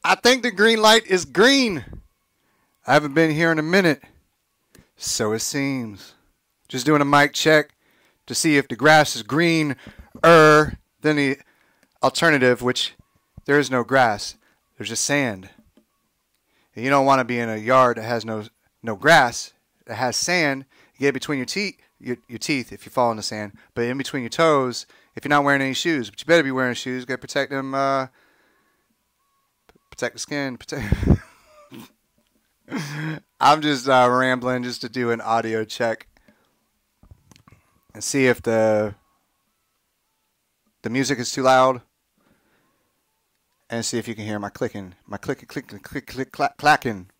I think the green light is green. I haven't been here in a minute. So it seems. Just doing a mic check to see if the grass is greener than the alternative, which there is no grass. There's just sand. And you don't want to be in a yard that has no grass, that has sand. You get it between your teeth if you fall in the sand, but in between your toes if you're not wearing any shoes. But you better be wearing shoes. Got to protect them, protect the skin. I'm just rambling just to do an audio check and see if the music is too loud, and see if you can hear my clicking, clacking.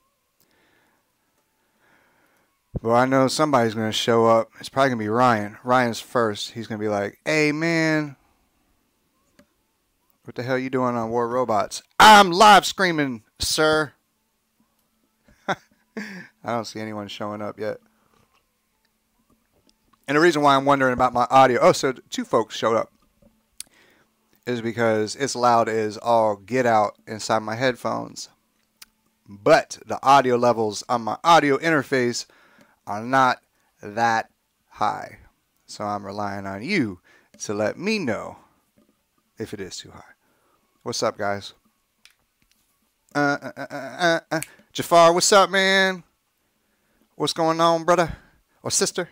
Well, I know somebody's going to show up. It's probably going to be Ryan. Ryan's first. He's going to be like, hey, man, what the hell you doing on War Robots? I'm live streaming, sir. I don't see anyone showing up yet. And the reason why I'm wondering about my audio, oh, so 2 folks showed up, is because it's loud as all get out inside my headphones. But the audio levels on my audio interface are not that high. So I'm relying on you to let me know if it is too high. What's up, guys? Jafar, what's up, man? What's going on, brother or sister?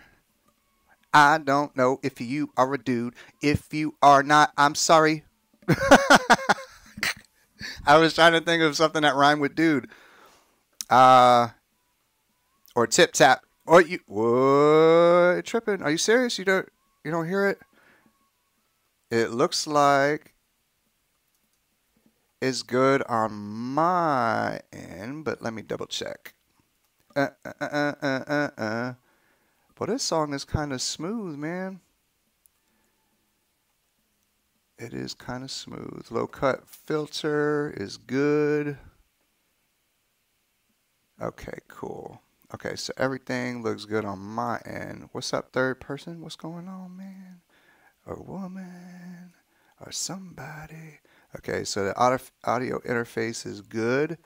I don't know if you are a dude. If you are not, I'm sorry. I was trying to think of something that rhymed with dude. Or tip tap. Or you what? Tripping? Are you serious? You don't hear it? It looks like it's good on my end, but let me double check. But this song is kind of smooth, man. It is kind of smooth. Low cut filter is good. Okay, cool. Okay, so everything looks good on my end. What's up, third person? What's going on, man? Or woman? Or somebody? Okay, so the audio interface is good.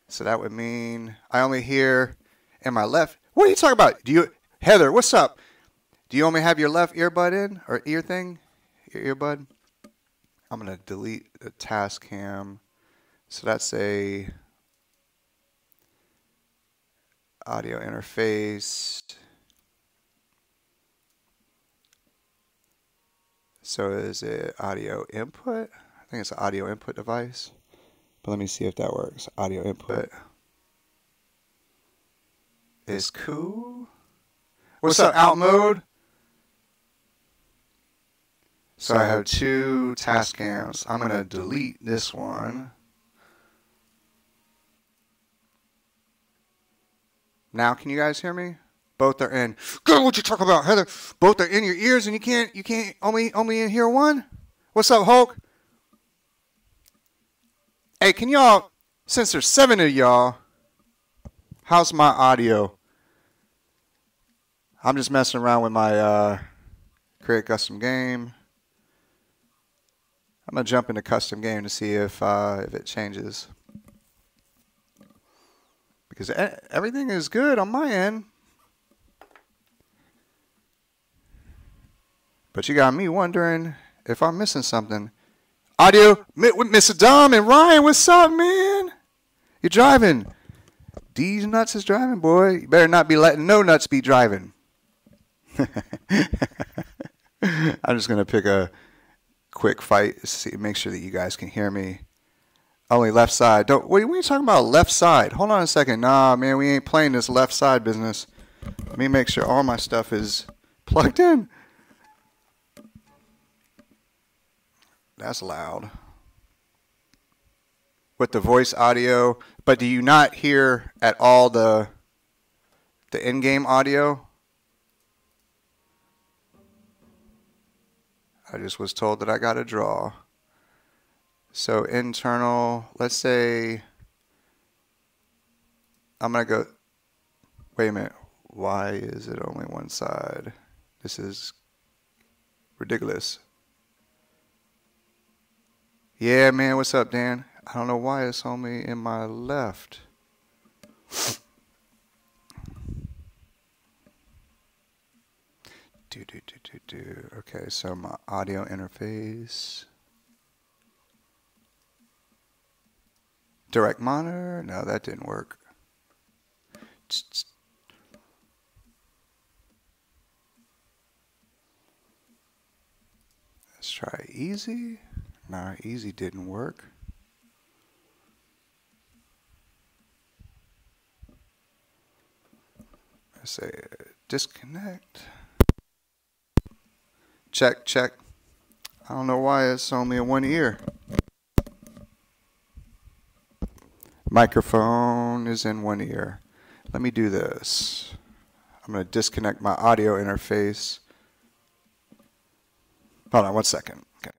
So that would mean I only hear in my left. What are you talking about? Heather, what's up? Do you only have your left earbud in? Or ear thing? Your earbud? I'm going to delete the task cam. So that's a audio interface. So is it audio input? I think it's an audio input device. But let me see if that works. Audio input is cool. What's up, out mode? So I have 2 task cams. I'm going to delete this one. Now, can you guys hear me? Both are in. Good, what you talk about, Heather? Both are in your ears, and you can't only in hear one. What's up, Hulk? Hey, can y'all? Since there's 7 of y'all, how's my audio? I'm just messing around with my create custom game. I'm gonna jump into custom game to see if it changes. Because everything is good on my end. But you got me wondering if I'm missing something. Audio with Mr. Dom and Ryan, what's up, man? You're driving. These nuts is driving, boy. You better not be letting no nuts be driving. I'm just going to pick a quick fight to see, make sure that you guys can hear me. Only left side. What are you talking about left side? Hold on a second. Nah, man, we ain't playing this left side business. Let me make sure all my stuff is plugged in. That's loud. With the voice audio. But do you not hear at all the in-game audio? I just was told that I got a draw. So internal, let's say, I'm going to go, wait a minute. Why is it only one side? This is ridiculous. Yeah, man, what's up, Dan? I don't know why it's only in my left. Okay, so my audio interface. Direct monitor? No, that didn't work. Let's try easy. Nah, easy didn't work. Let's say disconnect. Check, check. I don't know why it's only in one ear. Microphone is in one ear. Let me do this. I'm going to disconnect my audio interface. Hold on 1 second. Okay.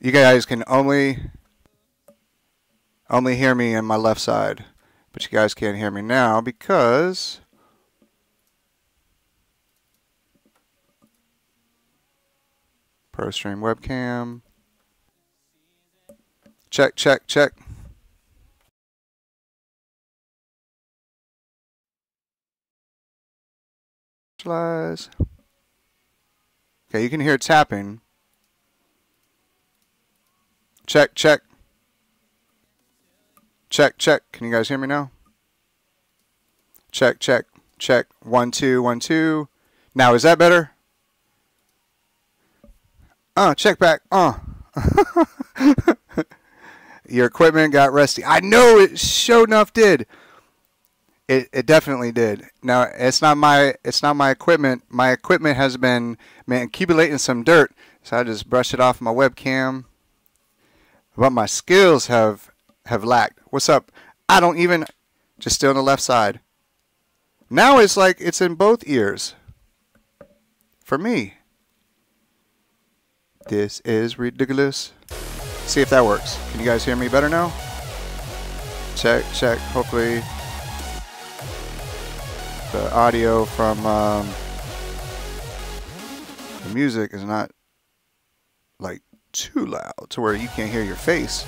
You guys can only hear me on my left side, but you guys can't hear me now because ProStream webcam. Check, check, check. Okay, you can hear tapping. Check, check. Check, check. Can you guys hear me now? Check, check, check. 1, 2, 1, 2. Now, is that better? Check back. Your equipment got rusty. I know it sure enough did. It definitely did. Now, it's not my equipment. My equipment has been accumulating some dirt, so I just brushed it off my webcam. But my skills have lacked. What's up? I don't even, just still on the left side. Now it's like it's in both ears. For me. This is ridiculous. See if that works. Can you guys hear me better now? Check, check. Hopefully the audio from the music is not like too loud to where you can't hear your face.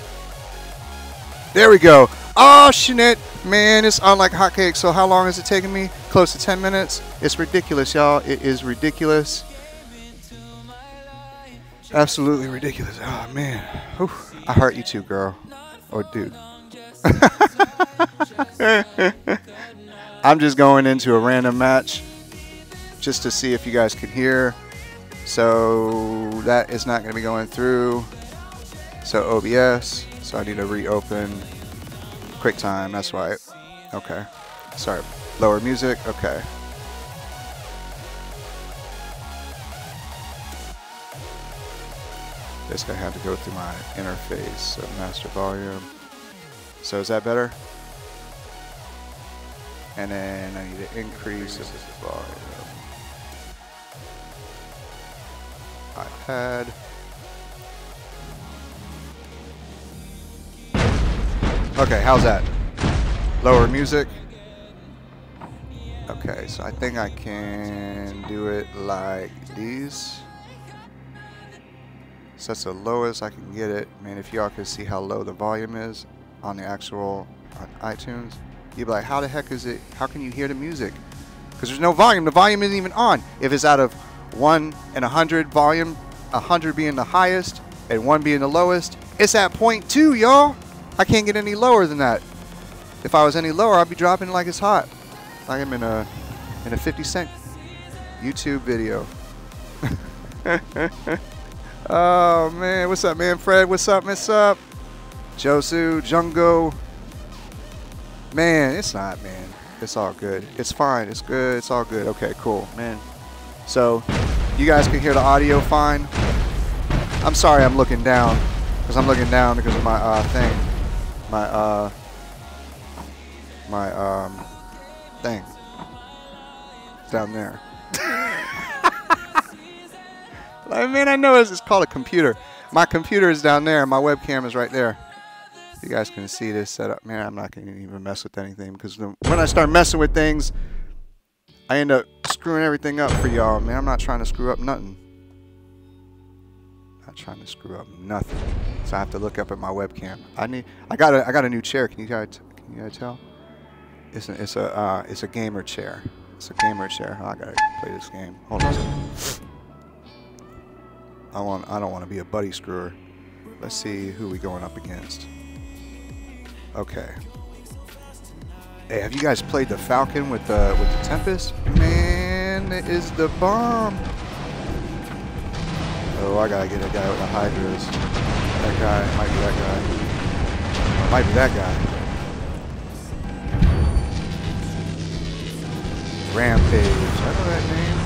There we go. Oh, shit, man, it's on like hotcakes. So how long is it taking me? Close to 10 minutes. It's ridiculous, y'all. It is ridiculous. Absolutely ridiculous. Oh, man. Whew. I heart you too, girl. Or dude. I'm just going into a random match just to see if you guys can hear. So that is not going to be going through. So OBS. So I need to reopen QuickTime. That's right. Okay. Sorry. Lower music. Okay. Guess I had to go through my interface. So master volume. So is that better? And then I need to increase this volume. iPad. Okay, how's that? Lower music. Okay, so I think I can do it like these. So that's the lowest I can get it. Man, if y'all could see how low the volume is on the actual on iTunes, you'd be like, how the heck is it? How can you hear the music? Because there's no volume. The volume isn't even on. If it's out of 1 and 100 volume, 100 being the highest and 1 being the lowest, it's at 0.2, y'all. I can't get any lower than that. If I was any lower, I'd be dropping like it's hot. Like I'm in a 50 Cent YouTube video. Oh man, what's up, man? Fred, what's up? What's up? Josu, Jungo. Man, it's not, man. It's all good. It's fine. It's good. It's all good. Okay, cool, man. So, you guys can hear the audio fine. I'm sorry I'm looking down. Because I'm looking down because of my thing. My thing. It's down there. I mean, I know it's called a computer. My computer is down there. My webcam is right there. You guys can see this setup. Man, I'm not going to even mess with anything. Because when I start messing with things, I end up screwing everything up for y'all. Man, I'm not trying to screw up nothing. Not trying to screw up nothing. So I have to look up at my webcam. I got a new chair. Can you guys tell? It's a gamer chair. It's a gamer chair. Oh, I gotta play this game. Hold on a second. I don't want to be a buddy screwer. Let's see who we going up against. Okay. Hey, have you guys played the Falcon with the Tempest? Man, it is the bomb. Oh, I gotta get a guy with the Hydras. That guy might be that guy. Might be that guy. Rampage. I know that name.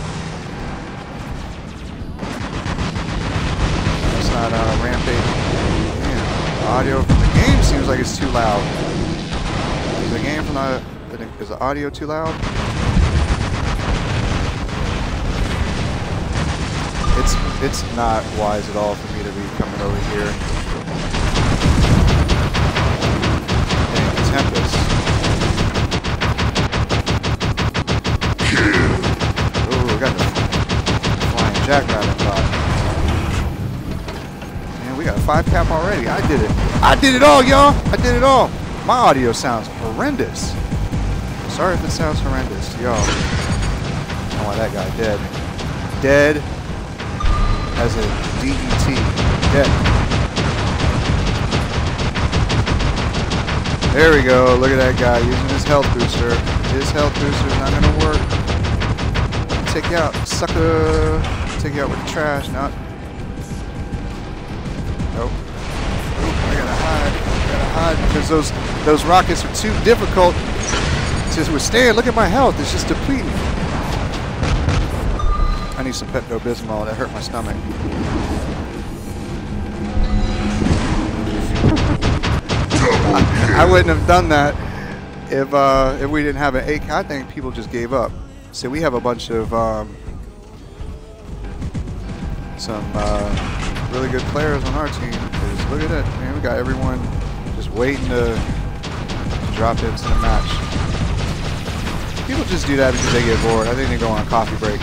That's not Rampage. Man, the audio from the game seems like it's too loud. Is the game from is the audio too loud? It's not wise at all for me to be coming over here. Dang, Tempest. Ooh, we got the flying jackrabbit bot. Man, we got a 5 cap already. I did it. I did it all, y'all. I did it all. My audio sounds horrendous. Sorry if it sounds horrendous, y'all. I don't know why that guy dead. Dead as a DET. Dead. There we go. Look at that guy using his health booster. His health booster is not going to work. Take you out, sucker. Take you out with the trash. Not. Nope. I gotta hide. I gotta hide because those rockets are too difficult to withstand. Look at my health. It's just depleting. I need some Pepto-Bismol. That hurt my stomach. I wouldn't have done that if we didn't have an AK. I think people just gave up. So we have a bunch of some really good players on our team. Because look at that, man. We got everyone just waiting to drop into the match. People just do that because they get bored. I think they go on a coffee break.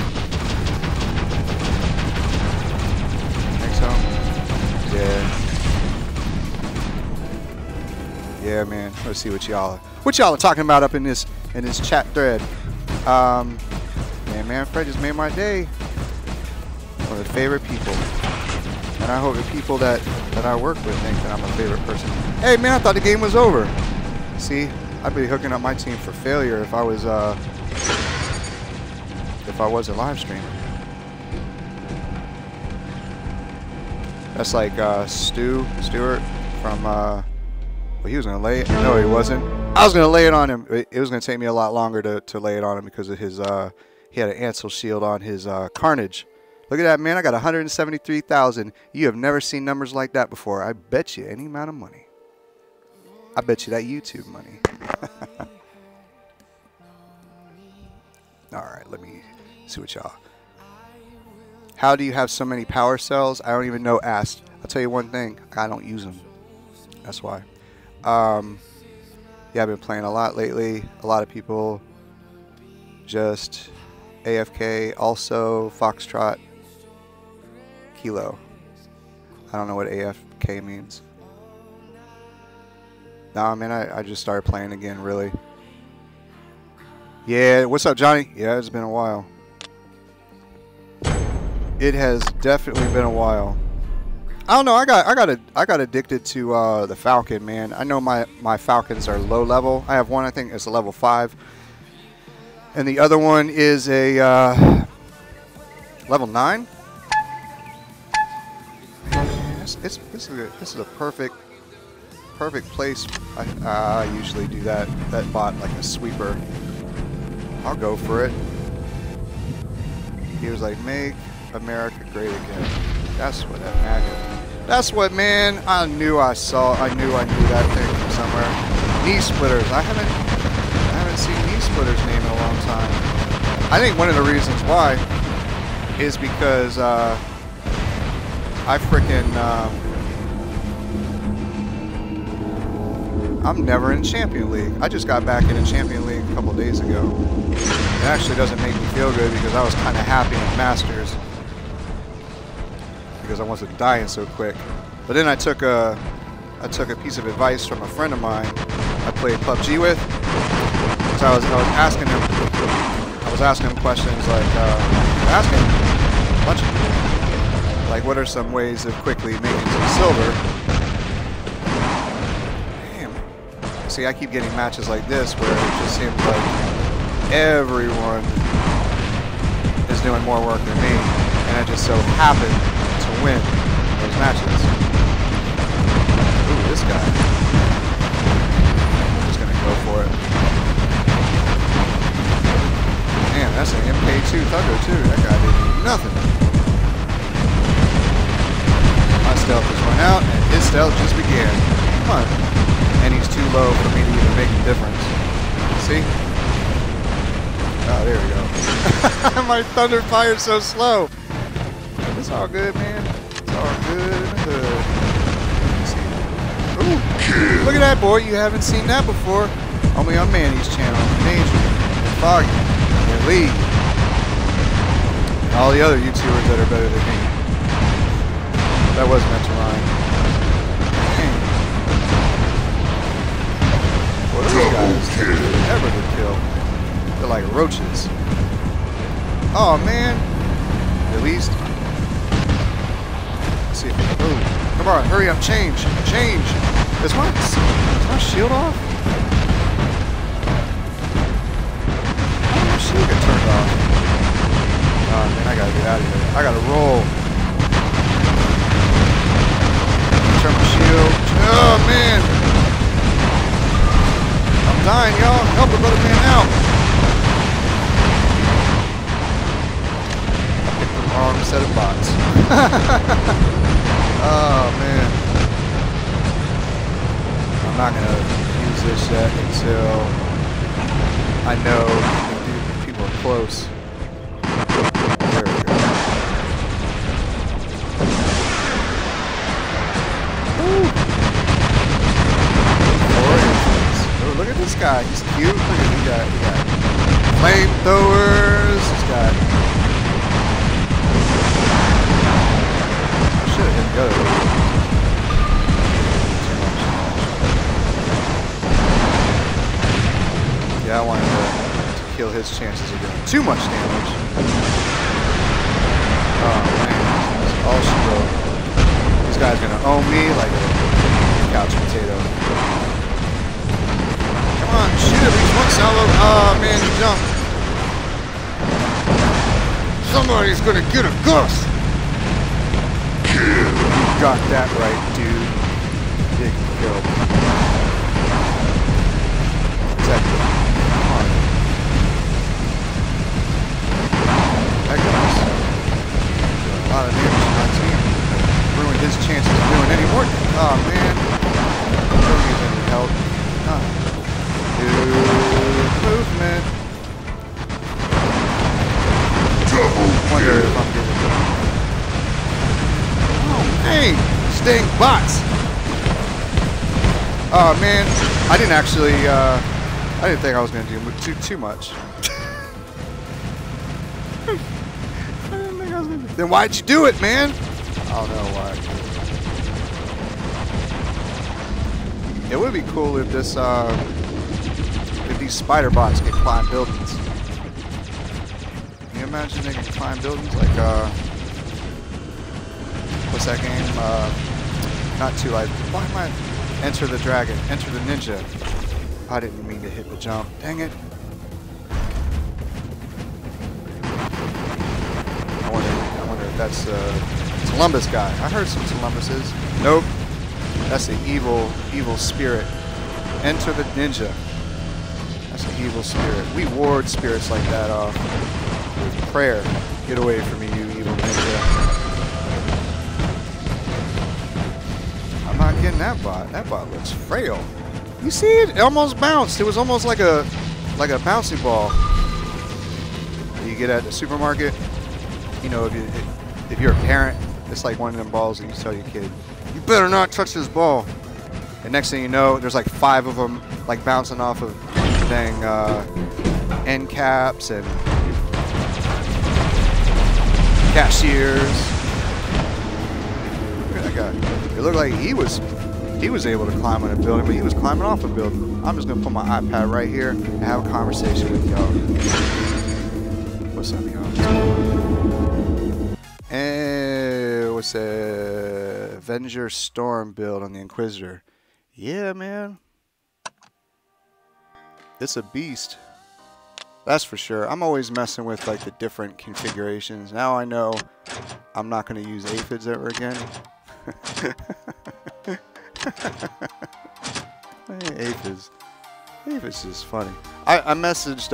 Think so? Yeah. Yeah, man. Let's see what y'all are talking about up in this chat thread. Man, Fred just made my day. One of the favorite people. And I hope the people that I work with think that I'm a favorite person. Hey, man, I thought the game was over. See, I'd be hooking up my team for failure if I wasn't live streaming. That's like Stuart from well, he was gonna lay it. No, he wasn't. I was gonna lay it on him. It was gonna take me a lot longer to lay it on him because of his he had an Ansel shield on his Carnage. Look at that, man. I got 173,000. You have never seen numbers like that before. I bet you any amount of money. I bet you that YouTube money. All right, let me see what y'all. How do you have so many power cells? I don't even know. Asked. I'll tell you one thing. I don't use them. That's why. Yeah, I've been playing a lot lately. A lot of people just AFK. Also, Foxtrot. Kilo. I don't know what AFK means. Nah, man, I just started playing again, really. Yeah, what's up, Johnny? Yeah, it's been a while. It has definitely been a while. I don't know. I got addicted to the Falcon, man. I know my Falcons are low level. I have one. I think it's a level 5, and the other one is a level 9. This is a perfect place. I usually do that bot like a sweeper. I'll go for it. He was like, make America great again. That's what that MAGA. That's what, man. I knew I knew that thing from somewhere. Knee splitters. I haven't seen knee splitters name in a long time. I think one of the reasons why is because I freaking I'm never in Champion League. I just got back in a Champion League a couple days ago. It actually doesn't make me feel good because I was kind of happy in Masters because I wasn't dying so quick. But then I took a piece of advice from a friend of mine I played PUBG with. So I was asking him questions like asking a bunch of people like, what are some ways of quickly making some silver? See, I keep getting matches like this where it just seems like everyone is doing more work than me, and I just so happen to win those matches. Ooh, this guy. I'm just gonna go for it. Man, that's an MK2 Thugger too. That guy didn't do nothing. My stealth just went out, and his stealth just began. Come on. And he's too low for me to even make a difference. See? Oh, there we go. My thunder fire's so slow. It's all good, man. It's all good in the hood. Ooh, look at that, boy. You haven't seen that before. Only on Manny's channel. Major, and Foggy, and Lee. And all the other YouTubers that are better than me. That was meant to rhyme. Well, these guys never to kill. They're like roaches. Oh man. At least. Let's see if we can. Ooh. Come on, hurry up, change. Change. Is my shield off? Oh, my shield got turned off. Oh man, I gotta get out of here. I gotta roll. Turn my shield. Oh man. I'm dying, y'all. Help a brother man out. I picked the wrong set of bots. Oh, man. I'm not going to use this yet until I know people are close. There we go. Woo. Look at this guy, he's cute. Look at he got flamethrowers. He's got. I should have hit the other one. Yeah, I wanted to kill his chances of doing too much damage. Oh man, that's all she wrote. This guy's gonna own me like a couch potato. Come on, shoot at least one salvo. Oh man, he jumped. Somebody's gonna get a ghost. You got that right, dude. Big kill. Protect him. Come on. That guy's doing a lot of damage to my team. Ruined his chances of doing any more. Oh man. Don't give any help. Oh. Movement. Wonder if I'm getting it. Oh, hey! Sting bots! Oh, man. I didn't actually, I didn't think I was going to do too much. I didn't think I was going to. Then why'd you do it, man? I don't know why. It would be cool if this, if these spider bots can climb buildings. Can you imagine they can climb buildings? Like, what's that game? Not Too Light. Why am I? Enter the Dragon. Enter the Ninja. I didn't mean to hit the jump. Dang it. I wonder if that's Columbus guy. I heard some Columbuses. Nope. That's the evil spirit. Enter the Ninja. That's an evil spirit. We ward spirits like that off with prayer. Get away from me, you evil ninja. I'm not getting that bot. That bot looks frail. You see it? It almost bounced. It was almost like a bouncy ball that you get at the supermarket. You know, if you're a parent, it's like one of them balls that you tell your kid, you better not touch this ball. And next thing you know, there's like 5 of them like bouncing off of dang end caps and cashiers. Look at that guy. It looked like he was able to climb on a building, but he was climbing off a building. I'm just gonna put my iPad right here and have a conversation with y'all. What's up, y'all? And what's a Avenger Storm build on the Inquisitor? Yeah, man. It's a beast. That's for sure. I'm always messing with like the different configurations. Now I know I'm not going to use aphids ever again. Aphids is funny. I messaged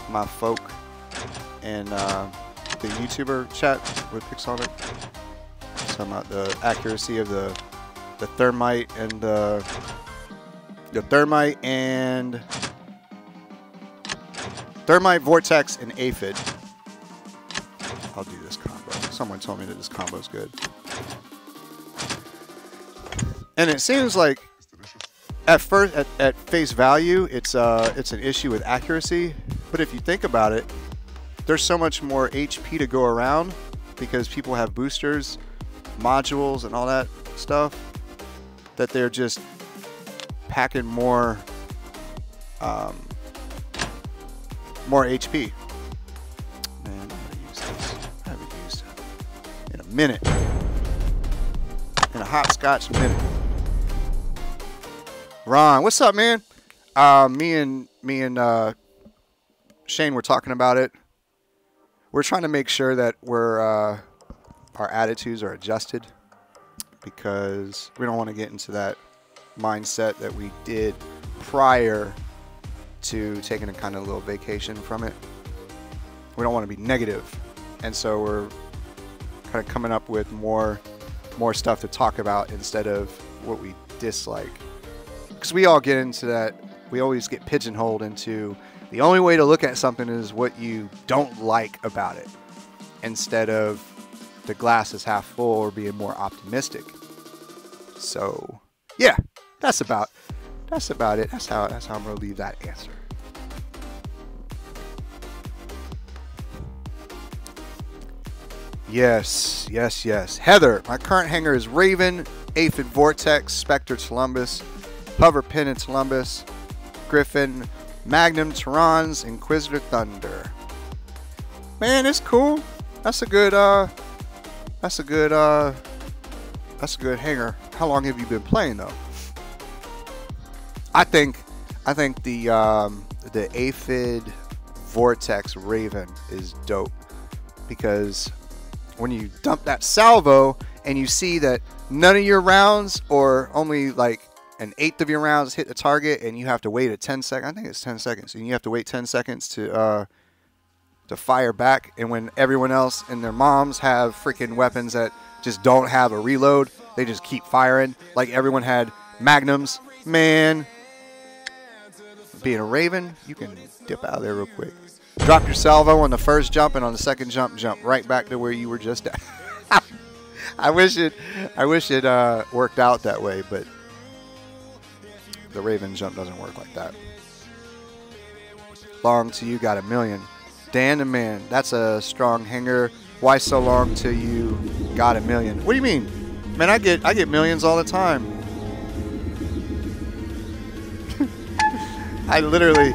my folk in the YouTuber chat with Pixonic. Talking about the accuracy of the thermite and the thermite, vortex, and aphid. I'll do this combo. Someone told me that this combo is good, and it seems like at face value, it's an issue with accuracy. But if you think about it, there's so much more HP to go around because people have boosters, modules, and all that stuff that they're just packing more HP. Man, I'm gonna use this. I haven't used it in a minute. In a hopscotch minute. Ron, what's up, man? Me and Shane were talking about it. We're trying to make sure that our attitudes are adjusted because we don't want to get into that mindset that we did prior to taking a kind of little vacation from it. We don't want to be negative, and so we're kind of coming up with more stuff to talk about instead of what we dislike, because we all get into that. We always get pigeonholed into the only way to look at something is what you don't like about it, instead of the glass is half full or being more optimistic. So yeah, that's about it. That's how I'm gonna leave that answer. Yes. Heather, my current hanger is Raven, Aphid Vortex, Spectre Columbus, Hover Pennant Columbus, Griffin, Magnum Terrans, Inquisitor Thunder. Man, it's cool. That's a good hanger. How long have you been playing though? I think the Aphid Vortex Raven is dope because when you dump that salvo and you see that none of your rounds or only like an eighth of your rounds hit the target and you have to wait 10 seconds. I think it's 10 seconds. And you have to wait 10 seconds to fire back. And when everyone else and their moms have freaking weapons that just don't have a reload, they just keep firing. Like everyone had magnums. Man, being a Raven, you can dip out of there real quick. Drop your salvo on the first jump, and on the second jump right back to where you were just at. I wish it worked out that way, but the Raven jump doesn't work like that. Long to you got a million. Dan the man, that's a strong hanger. Why so long till you got a million? What do you mean? Man, I get millions all the time. I literally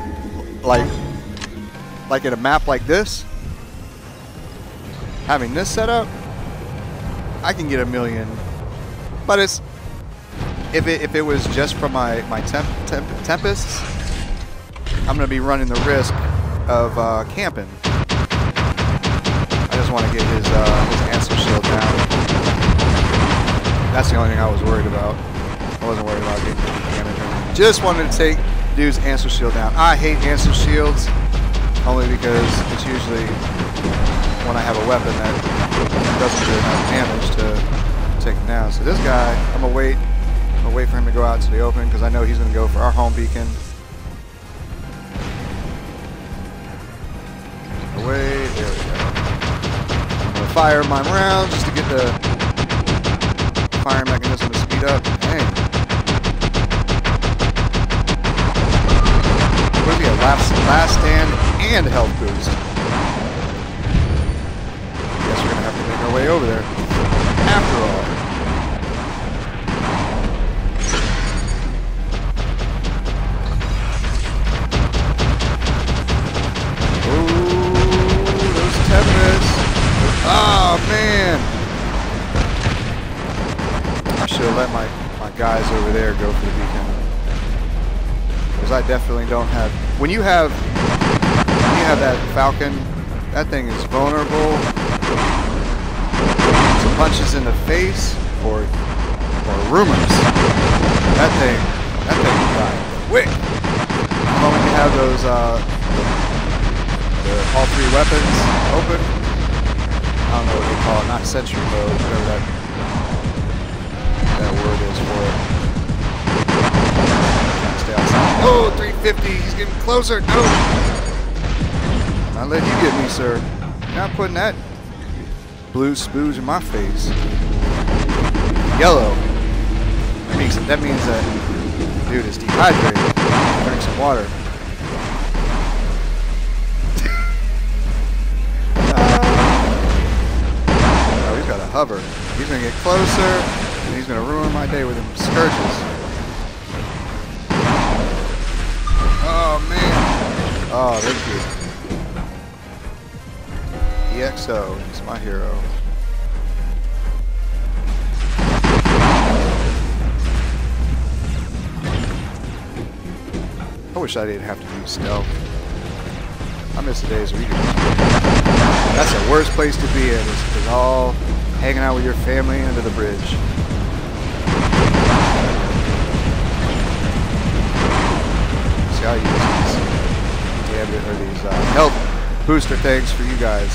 like in a map like this, having this set up, I can get a million. But it's if it was just from my Tempests, I'm gonna be running the risk of camping. I just want to get his answer shield down. That's the only thing I was worried about. I wasn't worried about getting damage or anything. Just wanted to take dude's answer shield down. I hate answer shields only because it's usually when I have a weapon that doesn't do enough damage to take him down. So this guy, I'm gonna wait for him to go out into the open because I know he's gonna go for our home beacon. Away, there we go. I'm gonna fire my rounds just to get the fire mechanism to speed up. Dang. What do we have? Last stand and health boost. Guess we're gonna have to make our way over there. After all. Oh man! I should have let my guys over there go for the beacon. Because I definitely don't have... When you have that Falcon, that thing is vulnerable to punches in the face or rumors. That thing will die quick. But when you have those all three weapons open, I don't know what they call it, not sentry mode, whatever that word is for it. Stay outside. Oh, 350, he's getting closer. No! Not letting you get me, sir. You're not putting that blue spooge in my face. Yellow. That means that dude is dehydrated. Drink some water. Hover. He's going to get closer, and he's going to ruin my day with him scourges. Oh, man. Oh, thank you. EXO. He's my hero. I wish I didn't have to use stealth. I miss the days where you could... That's the worst place to be in, is all... hanging out with your family under the bridge. See how you use these health booster things for you guys.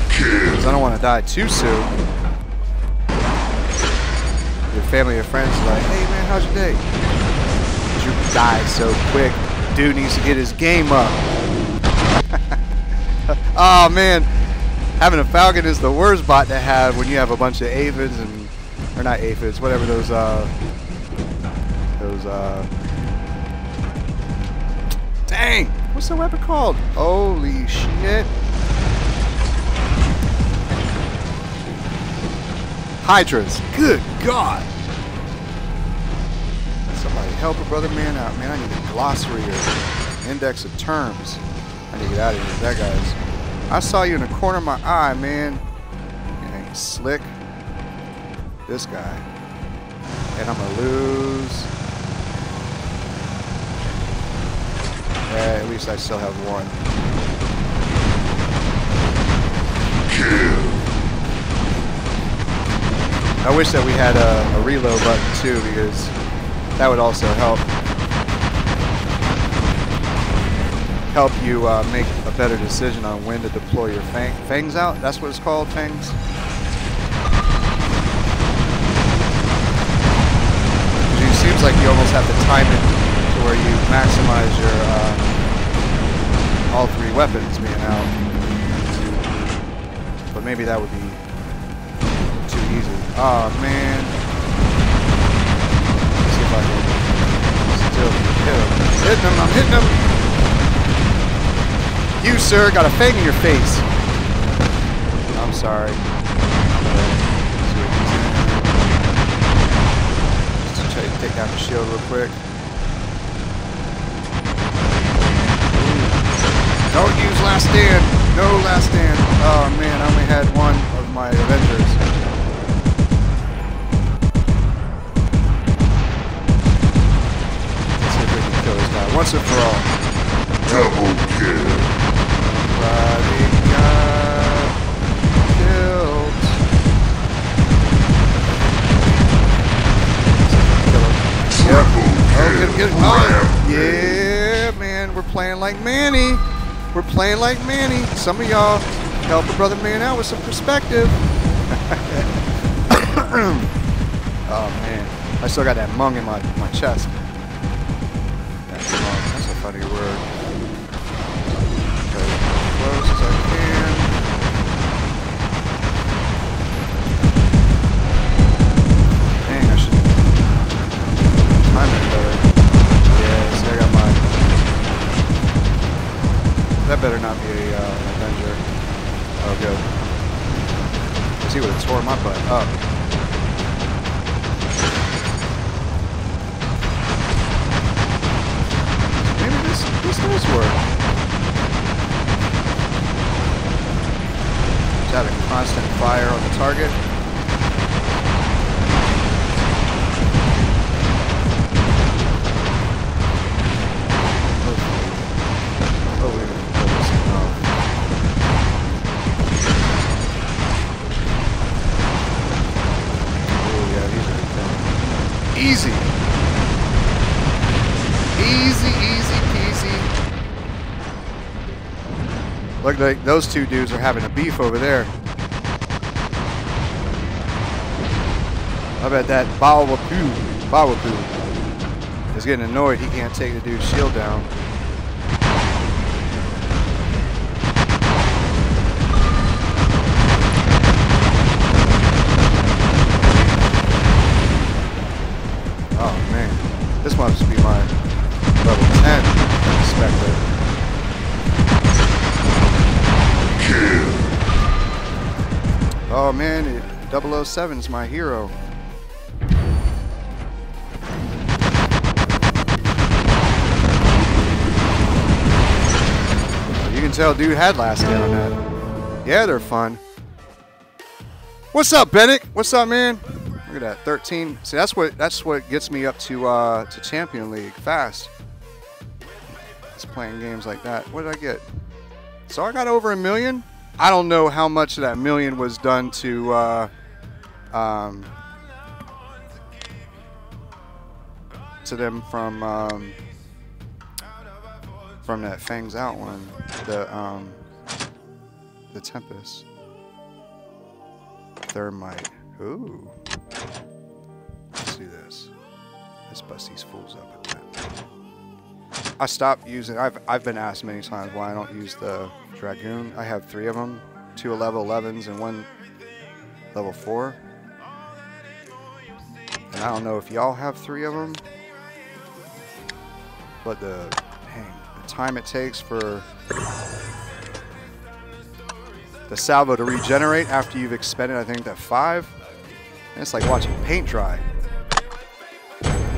Because I don't want to die too soon. Your family or friends are like, hey man, how's your day? You die so quick. Dude needs to get his game up. Oh man. Having a Falcon is the worst bot to have when you have a bunch of aphids and, or not aphids, whatever those dang, what's the weapon called? Holy shit. Hydras, good God. Somebody help a brother man out, man. I need a glossary or index of terms. I need to get out of here, that guy's. I saw you in the corner of my eye, man. You ain't slick. This guy. And I'm gonna lose. Yeah, at least I still have one. I wish that we had a reload button too, because that would also help you make a better decision on when to deploy your fangs out. That's what it's called, fangs. It seems like you almost have to time it to where you maximize your all three weapons being out. But maybe that would be too easy. Oh man. Let's see if I can still hit him. Hitting him, I'm hitting him. You, sir, got a fang in your face. I'm sorry. Just try to take down the shield real quick. Don't use last stand. No last stand. Oh man, I only had one of my Avengers. Let's see if we can kill this guy once and for all. Double kill. Everybody got killed. Yep. Oh, get it. Oh, yeah, man. We're playing like Manny. We're playing like Manny. Some of y'all help a brother man out with some perspective. Oh, man. I still got that mung in my chest. That's a funny word. Okay, close as I can. Dang, I should time it better. Yeah, so I got my... That better not be an Avenger. Oh, good. Because he would have tore my butt up. Maybe this does work. Just having constant fire on the target. Easy. Easy, easy peasy. Look like those two dudes are having a beef over there. I bet that Bawapu is getting annoyed he can't take the dude's shield down. Oh man, this must be my level 10 Spectre. Oh man, 007 is my hero. You can tell dude had last hit on that. Yeah, they're fun. What's up, Bennett? What's up, man? Look at that, 13. See, that's what gets me up to Champion League fast. Just playing games like that. What did I get? So I got over 1 million. I don't know how much of that 1 million was done to them from that Fangs Out one, the Tempest, Thermite. Ooh. Let's do this. Let's bust these fools up at that. I stopped using. I've been asked many times why I don't use the Dragoon. I have 3 of them, 2 level 11s and 1 level 4. And I don't know if y'all have 3 of them, but the time it takes for the salvo to regenerate after you've expended, I think, that 5. And it's like watching paint dry.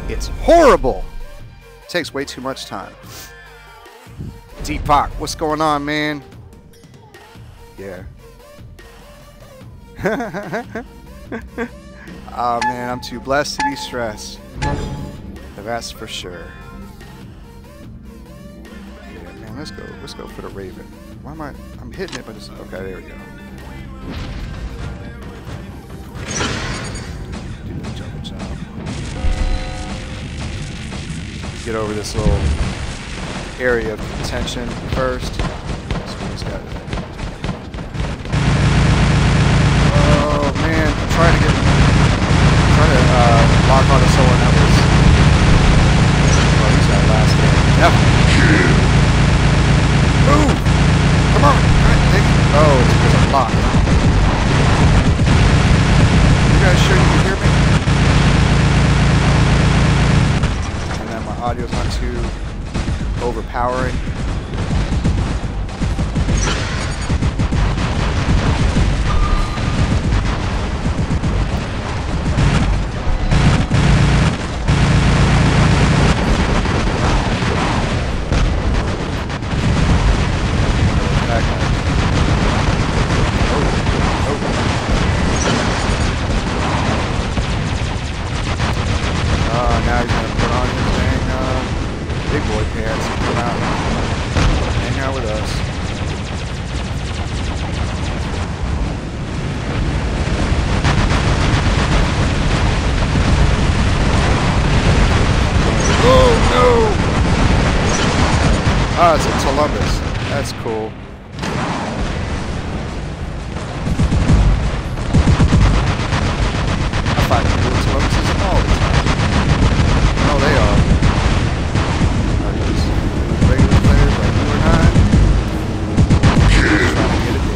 It's horrible. It takes way too much time. Deepak, what's going on, man? Yeah. Oh man, I'm too blessed to be stressed. That's for sure. Yeah, man, let's go for the Raven. Why am I'm hitting it, but it's okay. There we go. Do the jump job. Get over this little area of tension first. Oh man, I'm trying to lock onto someone that was. Oh, he's got last hit. Definitely. Move! Come on! Oh, it's because I'm locked. You guys sure you can hear me? And then my audio's not too overpowering. Now he's going to put on his dang big boy pants and come out and hang out with us. Oh! Oh, it's in Columbus. That's cool. I fight people in Columbus all the time. Oh, they are. Are these regular players like you and I? Just trying to get it.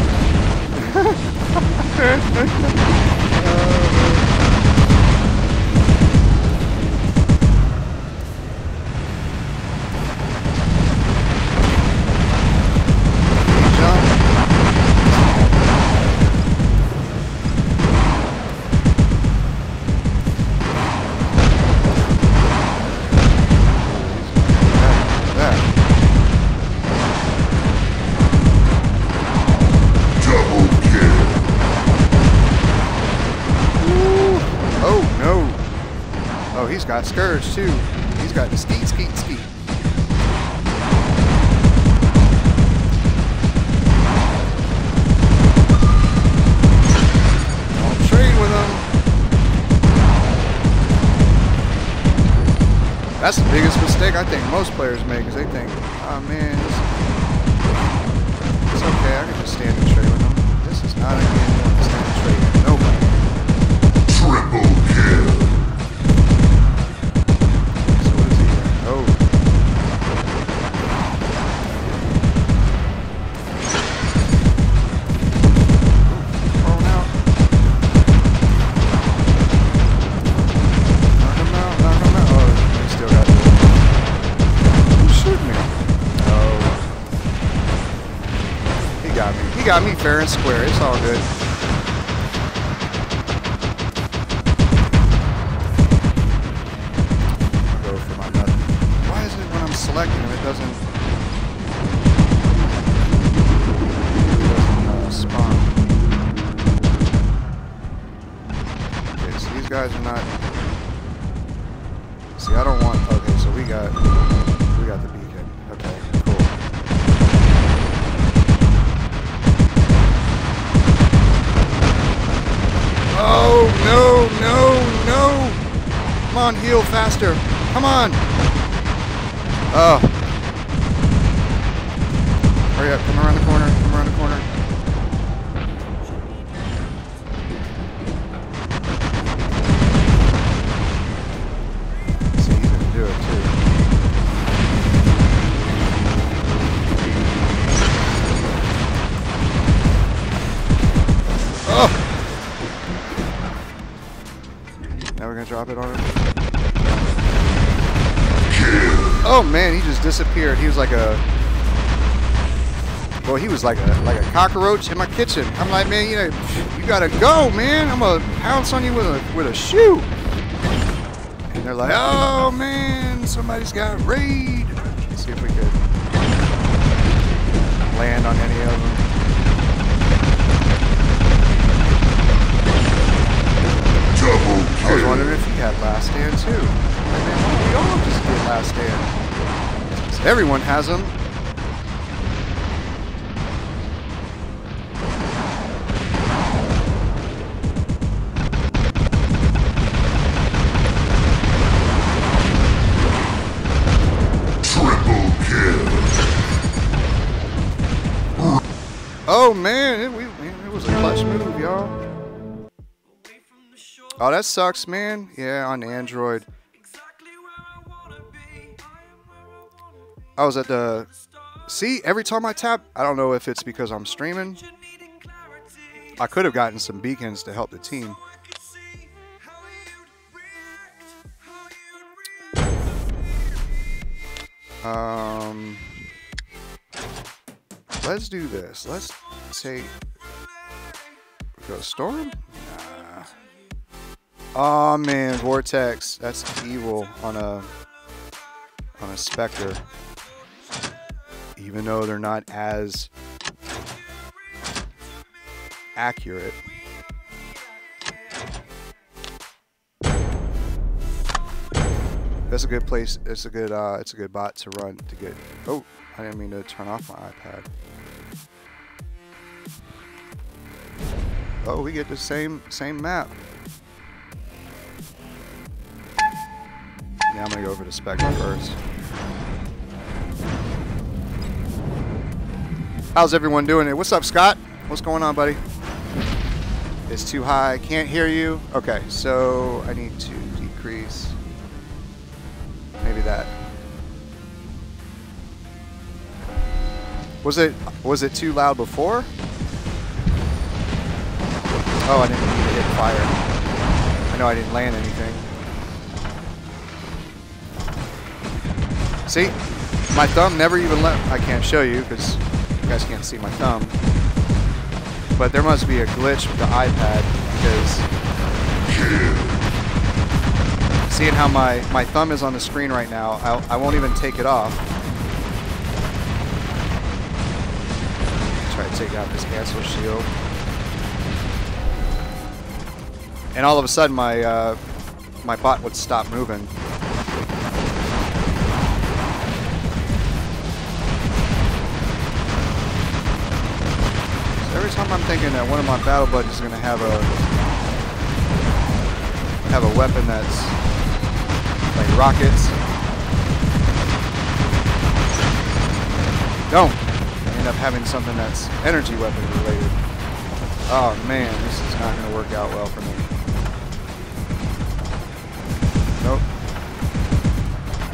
He's got Scourge too. He's got the skeet. Don't trade with him. That's the biggest mistake I think most players make, because they think, oh man, it's okay, I can just stand and trade with him. This is not a game you want to stand and trade with nobody. Triple kill. He got me fair and square. It's all good. I'll go for my nothing. Why is it when I'm selecting him, it doesn't spawn? Okay, so these guys are not. See, I don't want. Okay, so we got the beacon. Okay, cool. Oh, no. Come on, heal faster. Come on. Oh. Hurry up, come around the corner. See, he's gonna do it too. Oh! Now we're gonna drop it on him. Oh man, he just disappeared. He was like a, well, he was like a cockroach in my kitchen. I'm like, man, you gotta go, man. I'm gonna pounce on you with a shoe. And they're like, oh man, somebody's got raid. Let's see if we could land on any of them. I was wondering if he had last stand too. Like, man, why don't we all just get last stand? Everyone has them. Triple kill. Oh man, it was a clutch move, y'all. Oh, that sucks, man. Yeah, on Android. I was at the... See, every time I tap, I don't know if it's because I'm streaming. I could have gotten some beacons to help the team. Let's do this. Let's say... Go Storm? Nah. Oh man, Vortex. That's evil on a Spectre. Even though they're not as accurate. That's a good place. It's a good bot to run to get. Oh, I didn't mean to turn off my iPad. Oh, we get the same map. Yeah, I'm gonna go over to Spectre first. How's everyone doing it? What's up, Scott? What's going on, buddy? It's too high. Can't hear you. Okay, so I need to decrease. Maybe that. Was it too loud before? Oh, I didn't need to hit fire. I know I didn't land anything. See? My thumb never even left. I can't show you because you guys can't see my thumb. But there must be a glitch with the iPad because seeing how my thumb is on the screen right now, I won't even take it off. Try to take out this cancel shield. And all of a sudden my bot would stop moving. Every time I'm thinking that one of my battle buddies is gonna have a weapon that's like rockets. Don't. I end up having something that's energy weapon related. Oh man, this is not gonna work out well for me. Nope.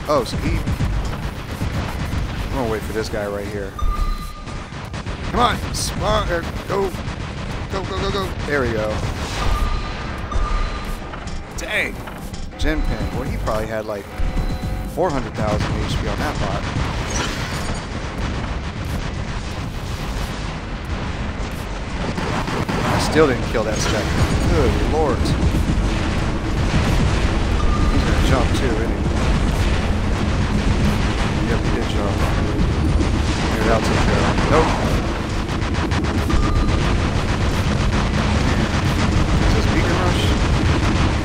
Oh, so I'm gonna wait for this guy right here. Come on, spawn, go, go, go, go, go. There we go. Dang. Gen Pin. Boy, he probably had like 400,000 HP on that bot. I still didn't kill that spec. Good lord. He's gonna jump too, isn't he? Yep, he did jump. Maybe that'll take care of him. Nope.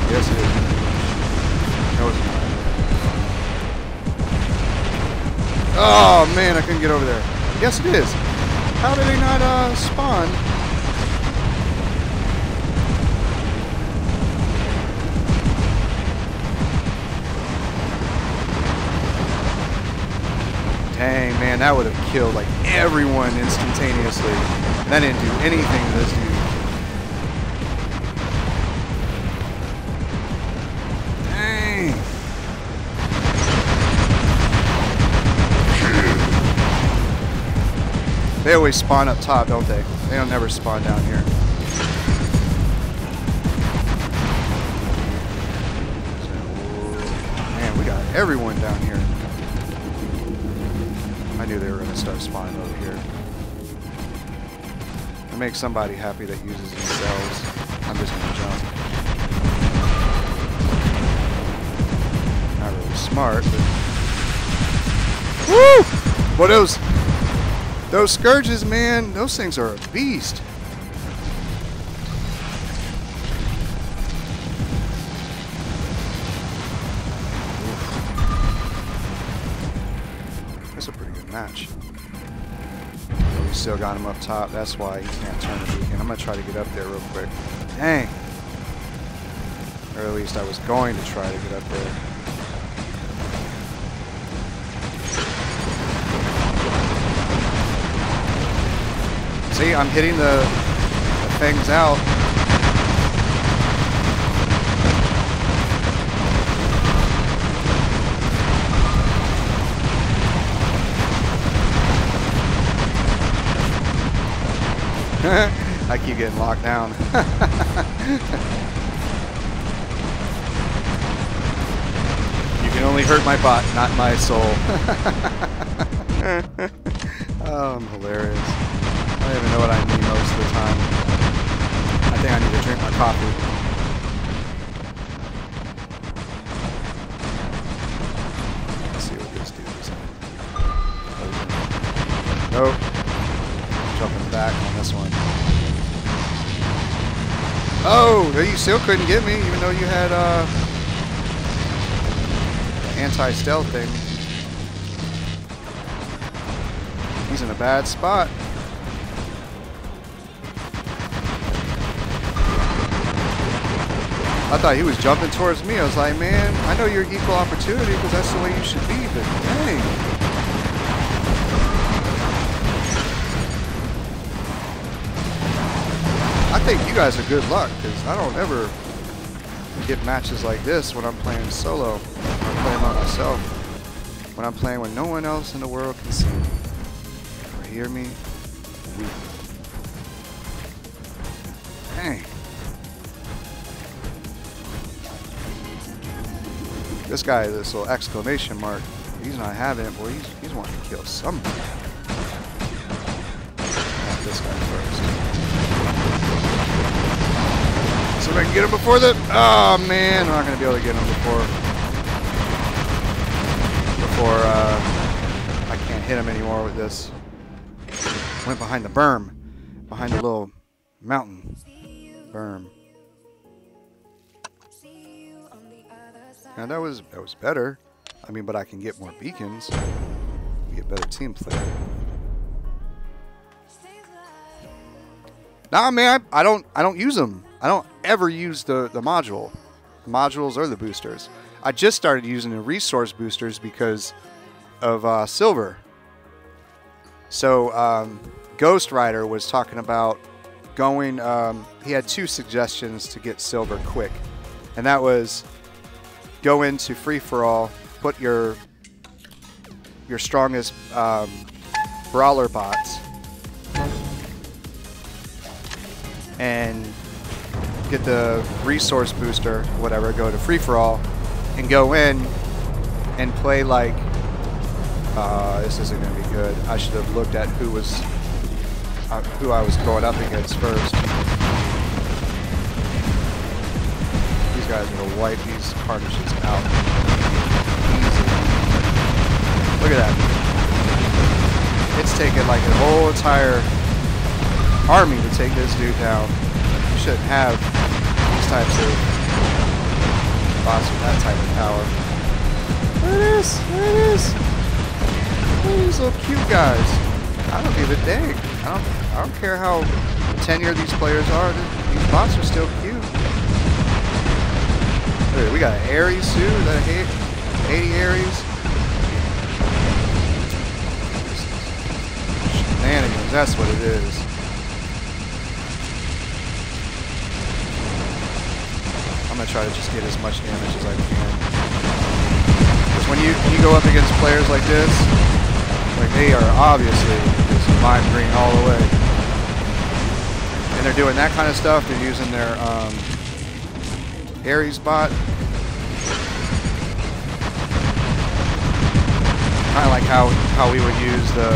Yes, it is. No, it's not. Oh, man, I couldn't get over there. Yes, it is. How did they not spawn? Dang, man, that would have killed, like, everyone instantaneously. And that didn't do anything to this dude. They always spawn up top, don't they? They don't never spawn down here. Man, we got everyone down here. I knew they were going to start spawning over here. To make somebody happy that uses themselves, I'm just going to jump. Not really smart, but... Woo! Well, those scourges, man, those things are a beast. That's a pretty good match. We still got him up top. That's why he can't turn the beacon. I'm going to try to get up there real quick. Dang. Or at least I was going to try to get up there. See, I'm hitting the things out. I keep getting locked down. You can only hurt my bot, not my soul. Oh, I'm hilarious. I don't even know what I need most of the time. I think I need to drink my coffee. Let's see what this dude is. Nope. Jumping back on this one. Oh, you still couldn't get me, even though you had the anti-stealth thing. He's in a bad spot. I thought he was jumping towards me. I was like, man, I know you're equal opportunity because that's the way you should be, but dang. think you guys are good luck, because I don't ever get matches like this when I'm playing solo. When I'm playing by myself. When I'm playing when no one else in the world can see me or hear me weep. Dang. This guy, this little exclamation mark, he's not having it, boy. He's wanting to kill somebody. Not this guy first. See if I can get him before the... Oh, man. I'm not going to be able to get him before I can't hit him anymore with this. Went behind the berm. Behind the little mountain berm. Now that was better. I mean, but I can get more beacons. Get better team play. Nah, man, I don't use them. I don't ever use the module. The modules or the boosters. I just started using the resource boosters because of silver. So Ghost Rider was talking about going. He had 2 suggestions to get silver quick, and that was go into free for all, put your strongest brawler bots, and get the resource booster, whatever. Go to free for all, and go in and play like. This isn't gonna be good. I should have looked at who I was going up against first. These guys are gonna wipe these carnages out. Easy. Look at that. It's taken like a whole entire army to take this dude down. You shouldn't have these types of bots with that type of power. Look at this! Look at this! Look at these little cute guys. I don't give a dang. I don't care how tenured these players are. These bots are still cute. Look, we got an Ares too. Is that 80 Ares? Shenanigans. That's what it is. I'm gonna try to just get as much damage as I can. Because when you go up against players like this, like they are obviously just lime green all the way. And they're doing that kind of stuff. They're using their Ares bot. Kind of like how we would use the...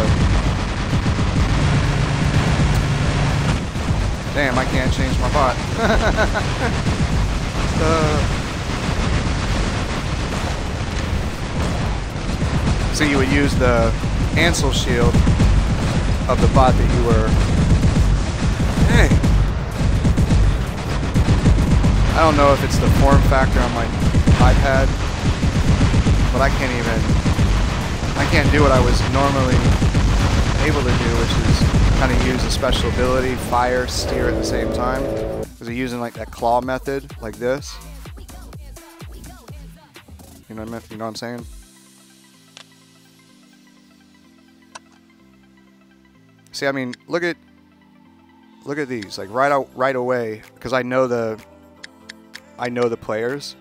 Damn, I can't change my bot. So you would use the Ansel shield of the bot that you were... Dang. I don't know if it's the form factor on my iPad, but I can't do what I was normally able to do, which is kind of use a special ability, fire, steer at the same time. Because I'm using like that claw method, like this. You know what I'm saying? See, I mean, look at these, like right away, because I know the players.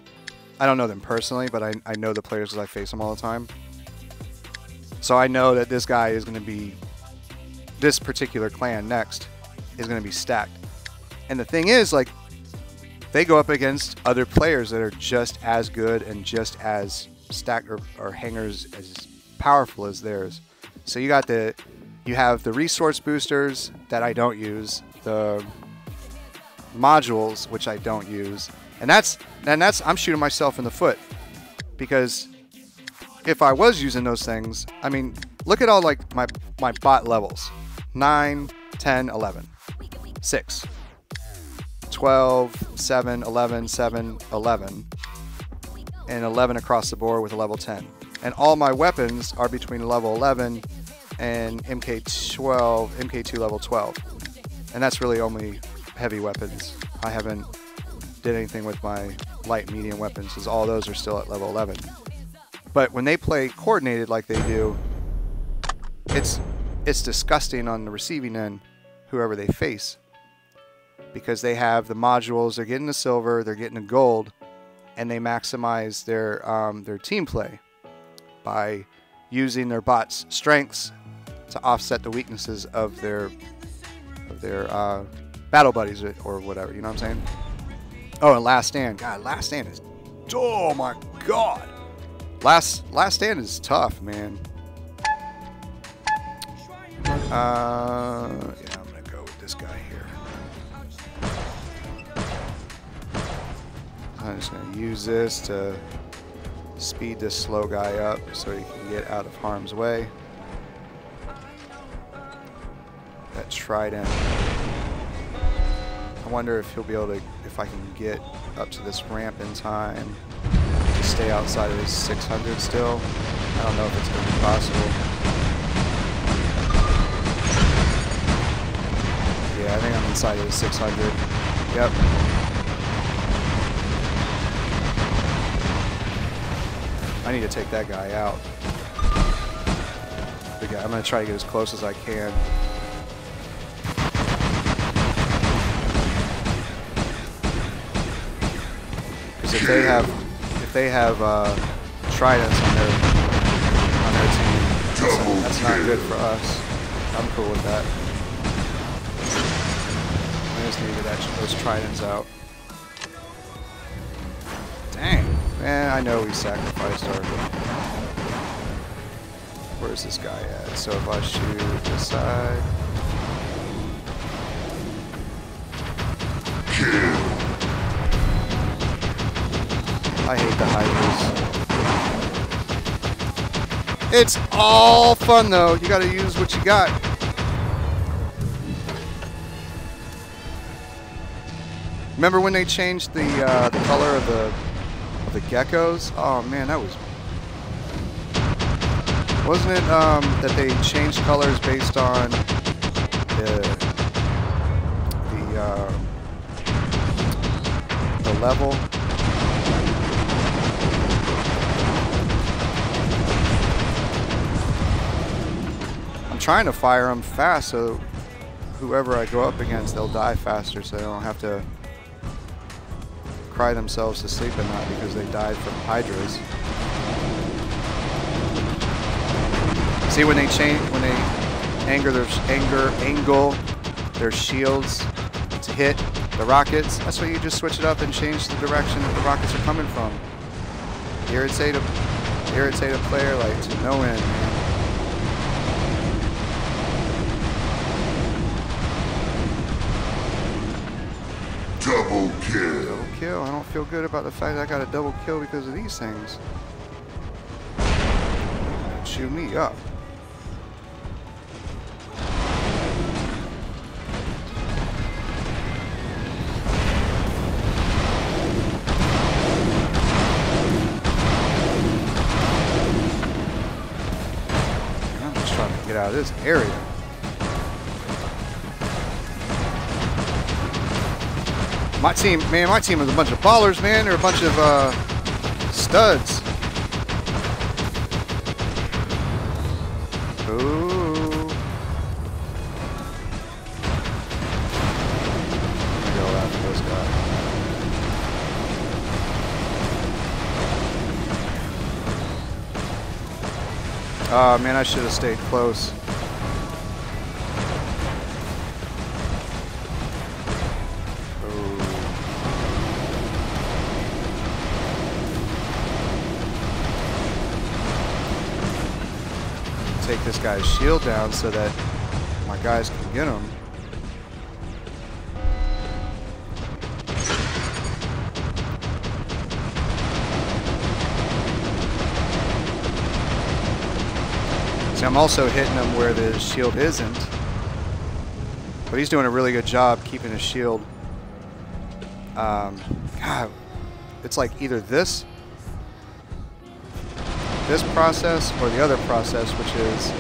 I don't know them personally, but I know the players because I face them all the time. So I know that this guy is going to be, this particular clan next is going to be stacked. And the thing is, like, they go up against other players that are just as good and just as stacked or hangers as powerful as theirs. So you have the resource boosters that I don't use, the modules which I don't use, and that's I'm shooting myself in the foot, because if I was using those things, I mean, look at all like my bot levels: 9, 10, 11, 6, 12, 7, 11, 7, 11, and 11 across the board with a level 10. And all my weapons are between level 11 and MK2 level 12. And that's really only heavy weapons. I haven't did anything with my light and medium weapons, because all those are still at level 11. But when they play coordinated like they do, it's disgusting on the receiving end, whoever they face. because they have the modules. They're getting the silver, they're getting the gold, and they maximize their team play by using their bots' strengths to offset the weaknesses of their battle buddies or whatever. You know what I'm saying? Oh, and Last Stand. God, Last Stand is. Oh my God. Last Stand is tough, man. Yeah, I'm gonna go with this guy here. I'm just gonna use this to speed this slow guy up so he can get out of harm's way. That trident. I wonder if he'll be able to, if I can get up to this ramp in time to stay outside of his 600 still. I don't know if it's going to be possible. Yeah, I think I'm inside of his 600. Yep. I need to take that guy out. I'm going to try to get as close as I can. Because if they have tridents on their team, that's not good for us. I'm cool with that. I just need to get those tridents out. Dang, man! I know we sacrificed our. Where's this guy at? So if I shoot this side. I hate the hydras. It's all fun though. You gotta use what you got. Remember when they changed the color of the geckos? Oh man, that was. Wasn't it that they changed colors based on the level? I'm trying to fire them fast so whoever I go up against, they'll die faster, so they don't have to cry themselves to sleep at night because they died from hydras. See, when they angle their shields to hit the rockets, that's why you just switch it up and change the direction that the rockets are coming from. Irritate a player like to no end, man. Double kill. Double kill. I don't feel good about the fact that I got a double kill because of these things. Chew me up. I'm just trying to get out of this area. My team is a bunch of ballers, man. They're a bunch of studs. Ooh. Go after this guy. Oh man, I should have stayed close. Take this guy's shield down so that my guys can get him. See, I'm also hitting him where the shield isn't, but he's doing a really good job keeping his shield. God, it's like either this process or the other process, which is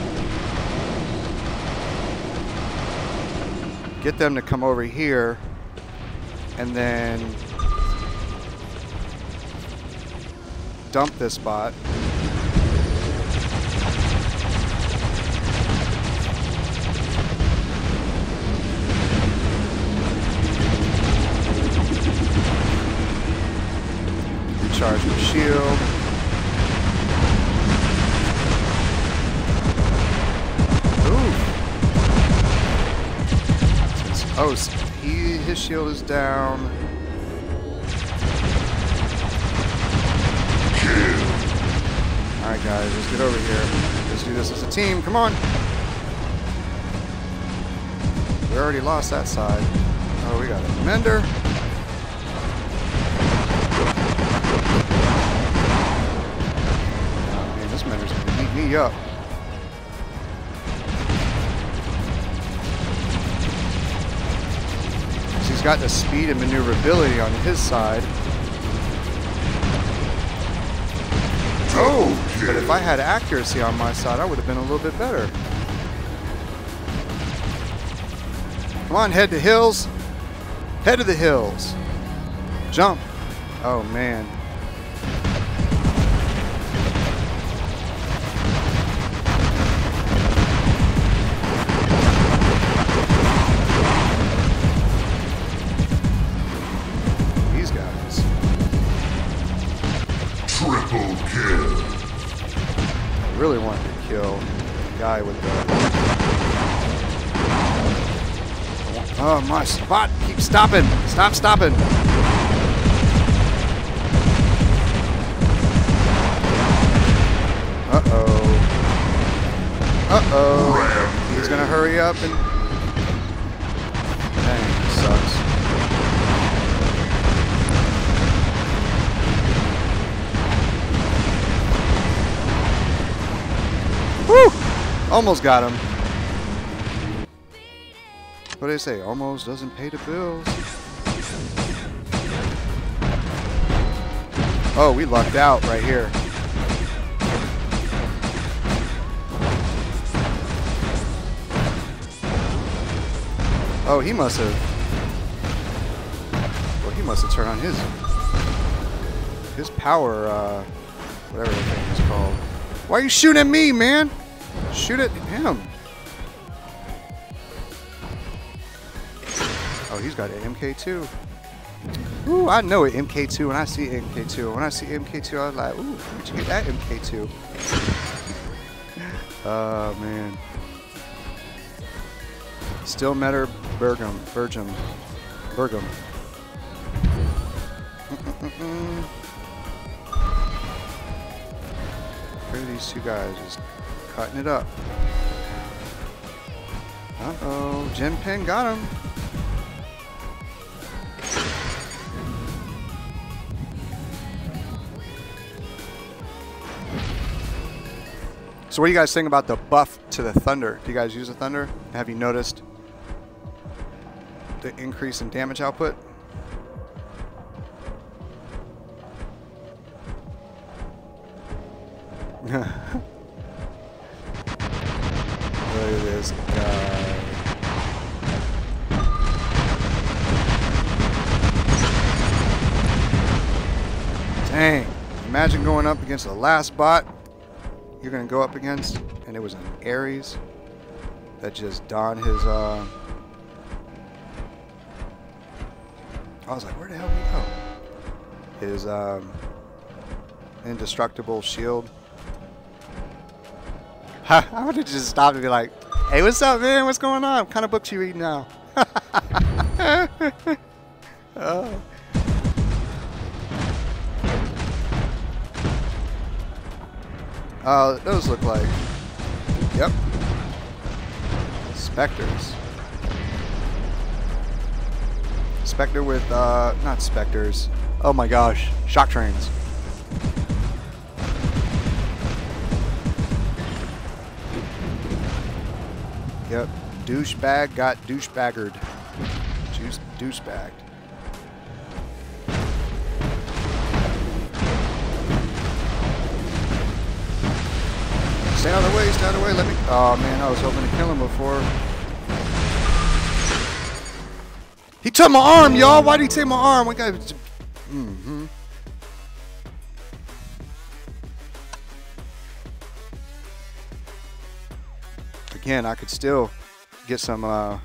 get them to come over here and then dump this bot. Oh, his shield is down. Alright guys, let's get over here. Let's do this as a team. Come on. We already lost that side. Oh, we got a Mender. Oh man, this Mender's gonna beat me up. He's got the speed and maneuverability on his side. Oh, but if I had accuracy on my side, I would have been a little bit better. Come on, head to hills. Head to the hills. Jump. Oh, man. These guys. Triple kill. I really wanted to kill the guy with the... Oh, my spot keeps stopping. Stop stopping. Uh-oh. Uh-oh. He's going to hurry up and... Dang, this sucks. Woo! Almost got him. What do they say? Almost doesn't pay the bills. Oh, we lucked out right here. Oh, he must have. Well, he must have turned on his power, whatever the thing is called. Why are you shooting at me, man? Shoot at him. Oh, he's got an MK2. Ooh, I know it, MK2 when I see MK2. When I see MK2, I was like, ooh, where'd you get that MK2? Oh, man. Still Metter Bergam. Here are these two guys just cutting it up. Uh-oh, Jinping got him. So what do you guys think about the buff to the Thunder? Do you guys use the Thunder? Have you noticed the increase in damage output? Look at this guy. Dang. Imagine going up against the last bot you're going to go up against, and it was an Ares that just donned his, I was like, where the hell did he go? His, indestructible shield. I would have just stopped and be like, hey, what's up, man? What's going on? What kind of books you reading now? Oh. Those look like, yep, Spectres. Spectre with, not Spectres. Oh my gosh, shock trains. Yep, douchebag got douchebaggered. Douchebagged. Stay out of the way, stay out of the way, let me... Oh man, I was hoping to kill him before. He took my arm, y'all! Why did he take my arm? What guy... Mm-hmm. Again, I could still get some,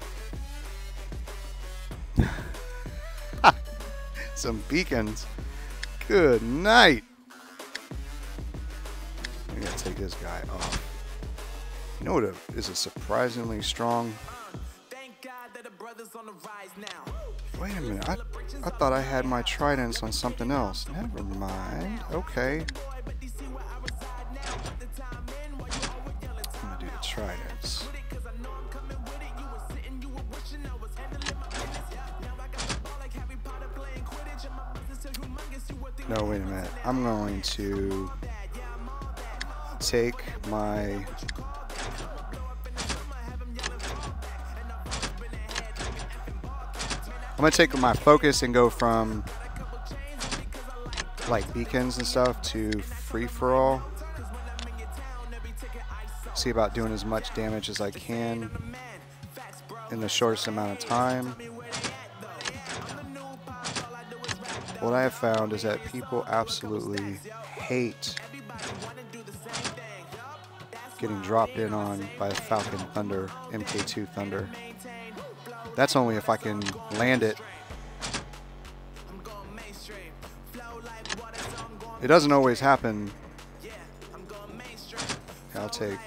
some beacons. Good night. I gotta take this guy off. You know what is a surprisingly strong Wait a minute. I thought I had my tridents on something else. Never mind. Okay. I'm gonna do the tridents. No, wait a minute. I'm going to take my... I'm going to take my focus and go from like beacons and stuff to free-for-all. See about doing as much damage as I can in the shortest amount of time. What I have found is that people absolutely hate getting dropped in on by the Falcon Thunder, MK2 Thunder. That's only if I can land it. It doesn't always happen. The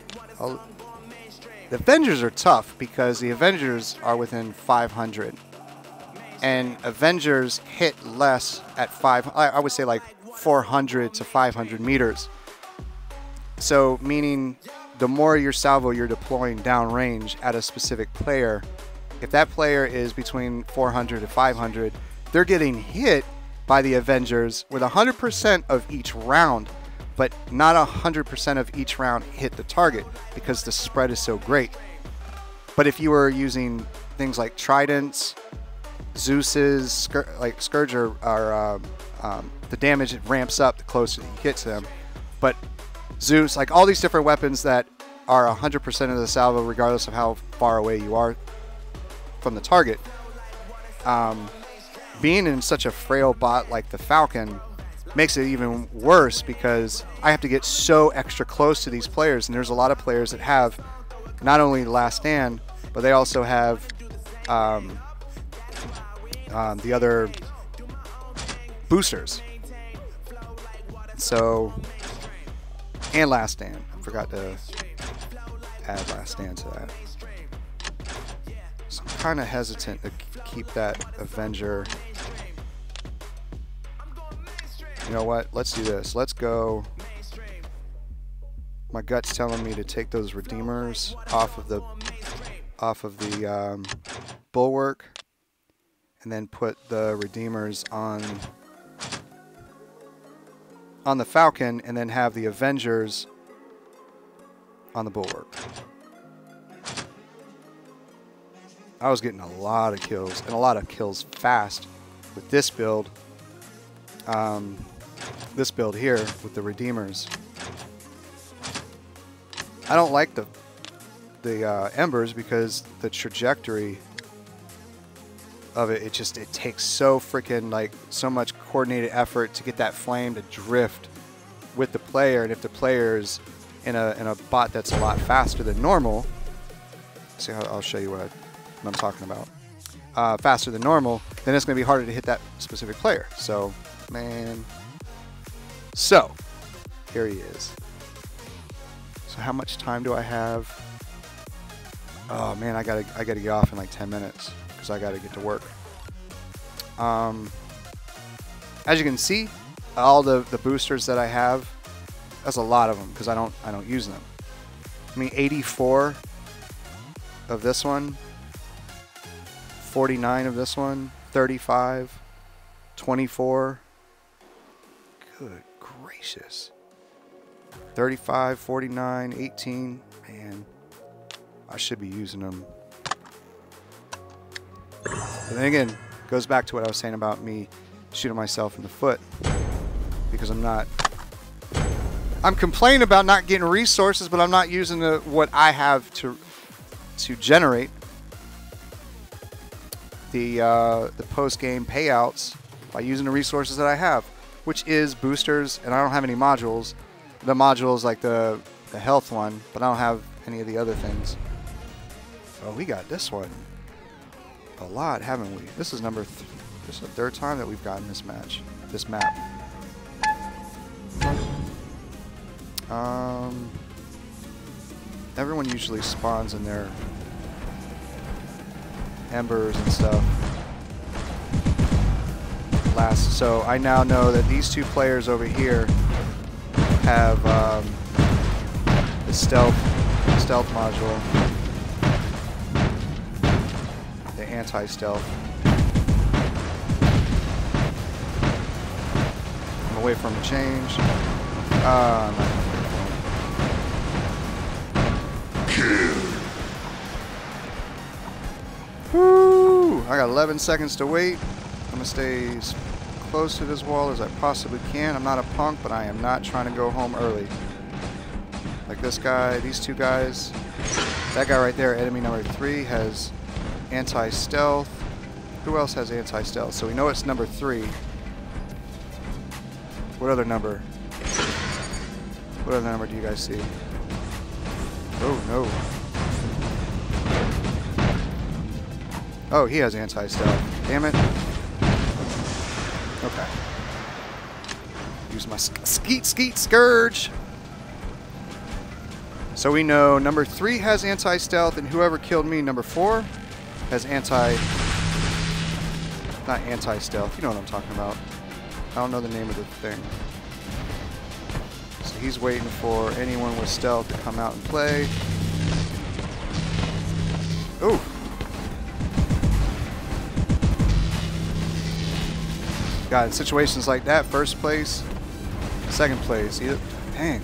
Avengers are tough because the Avengers are within 500. And Avengers hit less at I would say like 400 to 500 meters. So meaning the more your salvo you're deploying downrange at a specific player, if that player is between 400 to 500, they're getting hit by the Avengers with 100% of each round, but not 100% of each round hit the target because the spread is so great. But if you were using things like Tridents, Zeus's, like Scourge are the damage it ramps up the closer you get to them. But Zeus, like all these different weapons that are 100% of the salvo regardless of how far away you are from the target. Being in such a frail bot like the Falcon makes it even worse because I have to get so extra close to these players, and there's a lot of players that have not only Last Stand, but they also have the other boosters. So, and Last Stand. I forgot to add Last Stand to that. So I'm kind of hesitant to keep that Avenger. You know what? Let's do this. Let's go. My gut's telling me to take those Redeemers off of the Bulwark, and then put the Redeemers on the Falcon, and then have the Avengers on the Bulwark. I was getting a lot of kills, and a lot of kills fast with this build. This build here with the Redeemers. I don't like the Embers because the trajectory of it, it takes so freaking like so much coordinated effort to get that flame to drift with the player, and if the player's in a bot that's a lot faster than normal, see how I'll show you what I'm talking about. Faster than normal, then it's going to be harder to hit that specific player. So, man. So, here he is. So how much time do I have? Oh man, I gotta get off in like 10 minutes because I gotta get to work. As you can see, all the boosters that I have, that's a lot of them because I don't use them. I mean, 84 of this one, 49 of this one, 35, 24. Good gracious. 35, 49, 18. Man, I should be using them. But then again, goes back to what I was saying about me shooting myself in the foot because I'm complaining about not getting resources, but I'm not using what I have to generate the post-game payouts by using the resources that I have, which is boosters, and I don't have any modules. The modules like the health one, but I don't have any of the other things. Oh, we got this one a lot, haven't we? This is this is the third time that we've gotten this map. Everyone usually spawns in their embers and stuff. So I now know that these two players over here have the stealth module, the anti-stealth. I'm away from the change. I'm not gonna Woo! I got 11 seconds to wait. I'm gonna stay as close to this wall as I possibly can. I'm not a punk, but I am not trying to go home early. Like this guy, these two guys. That guy right there, enemy number 3, has anti-stealth. Who else has anti-stealth? So we know it's number 3. What other number? What other number do you guys see? Oh, no. Oh, he has anti-stealth. Damn it. Okay. Use my skeet scourge. So we know number 3 has anti-stealth, and whoever killed me, number 4, has not anti-stealth. You know what I'm talking about. I don't know the name of the thing. So he's waiting for anyone with stealth to come out and play. Ooh. God, in situations like that, first place, second place. Dang.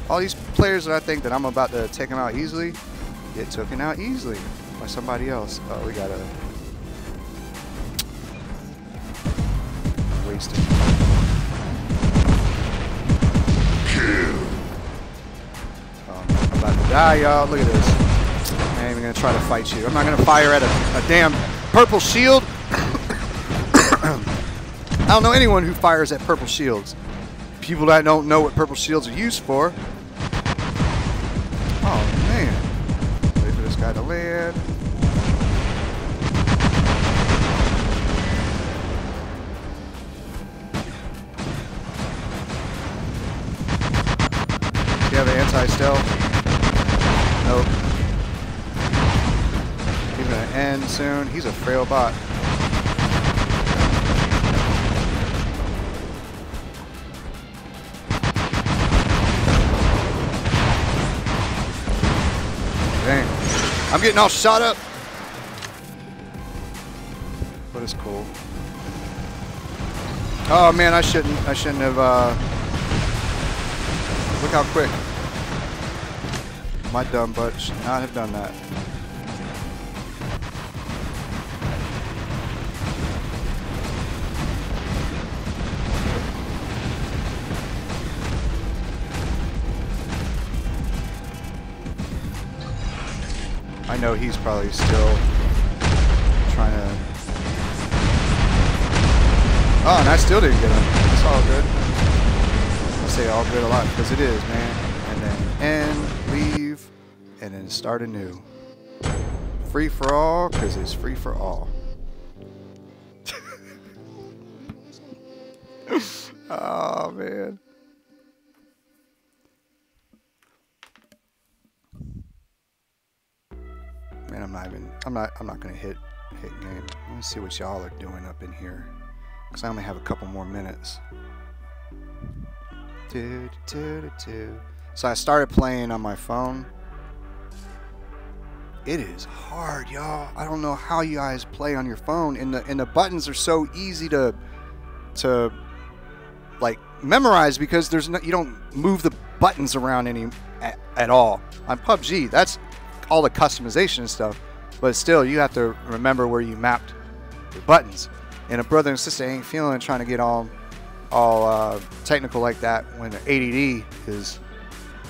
All these players that I think that I'm about to take them out easily, get taken out easily by somebody else. Oh, we gotta waste it. I'm about to die, y'all. Look at this. I ain't even gonna try to fight you. I'm not gonna fire at a damn purple shield. I don't know anyone who fires at purple shields. People that don't know what purple shields are used for. Oh man. Wait for this guy to land. Do you have an anti-stealth? Nope. He's gonna end soon. He's a frail bot. Dang. I'm getting all shot up. What is cool? Oh man, I shouldn't have look how quick. My dumb butt should not have done that. I know he's probably still trying to... Oh, and I still didn't get him. It's all good. I say all good a lot because it is, man. And then end, leave, and then start anew. Free for all because it's free for all. Oh, man. Man, I'm not gonna hit game. Let me see what y'all are doing up in here, cause I only have a couple more minutes. So I started playing on my phone. It is hard, y'all. I don't know how you guys play on your phone, and the buttons are so easy to like memorize because there's no, you don't move the buttons around at all. On PUBG, that's all the customization and stuff, but still you have to remember where you mapped your buttons. And a brother and sister ain't feeling trying to get all technical like that when ADD is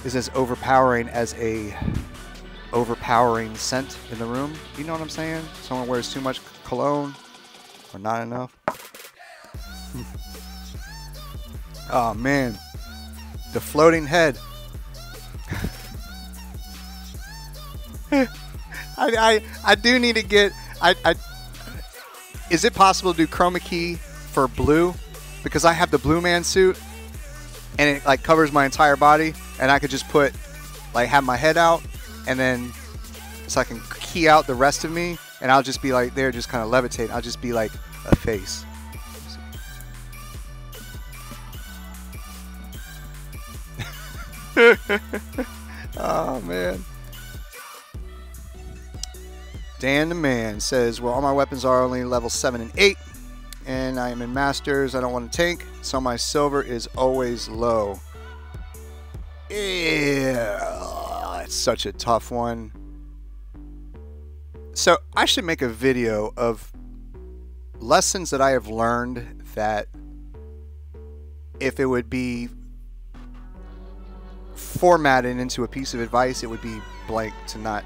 as overpowering as a overpowering scent in the room. You know what I'm saying? Someone wears too much cologne or not enough. Oh man, the floating head. I do need to get. Is it possible to do chroma key for blue? Because I have the blue man suit, and it like covers my entire body, and I could just put, like, have my head out, and then so I can key out the rest of me, and I'll just be like there, just kind of levitating. I'll just be like a face. Oh man. Dan the Man says, well, all my weapons are only level 7 and 8, and I am in Masters. I don't want to tank, so my silver is always low. Yeah, it's such a tough one. So I should make a video of lessons that I have learned that if it would be formatted into a piece of advice, it would be blank to not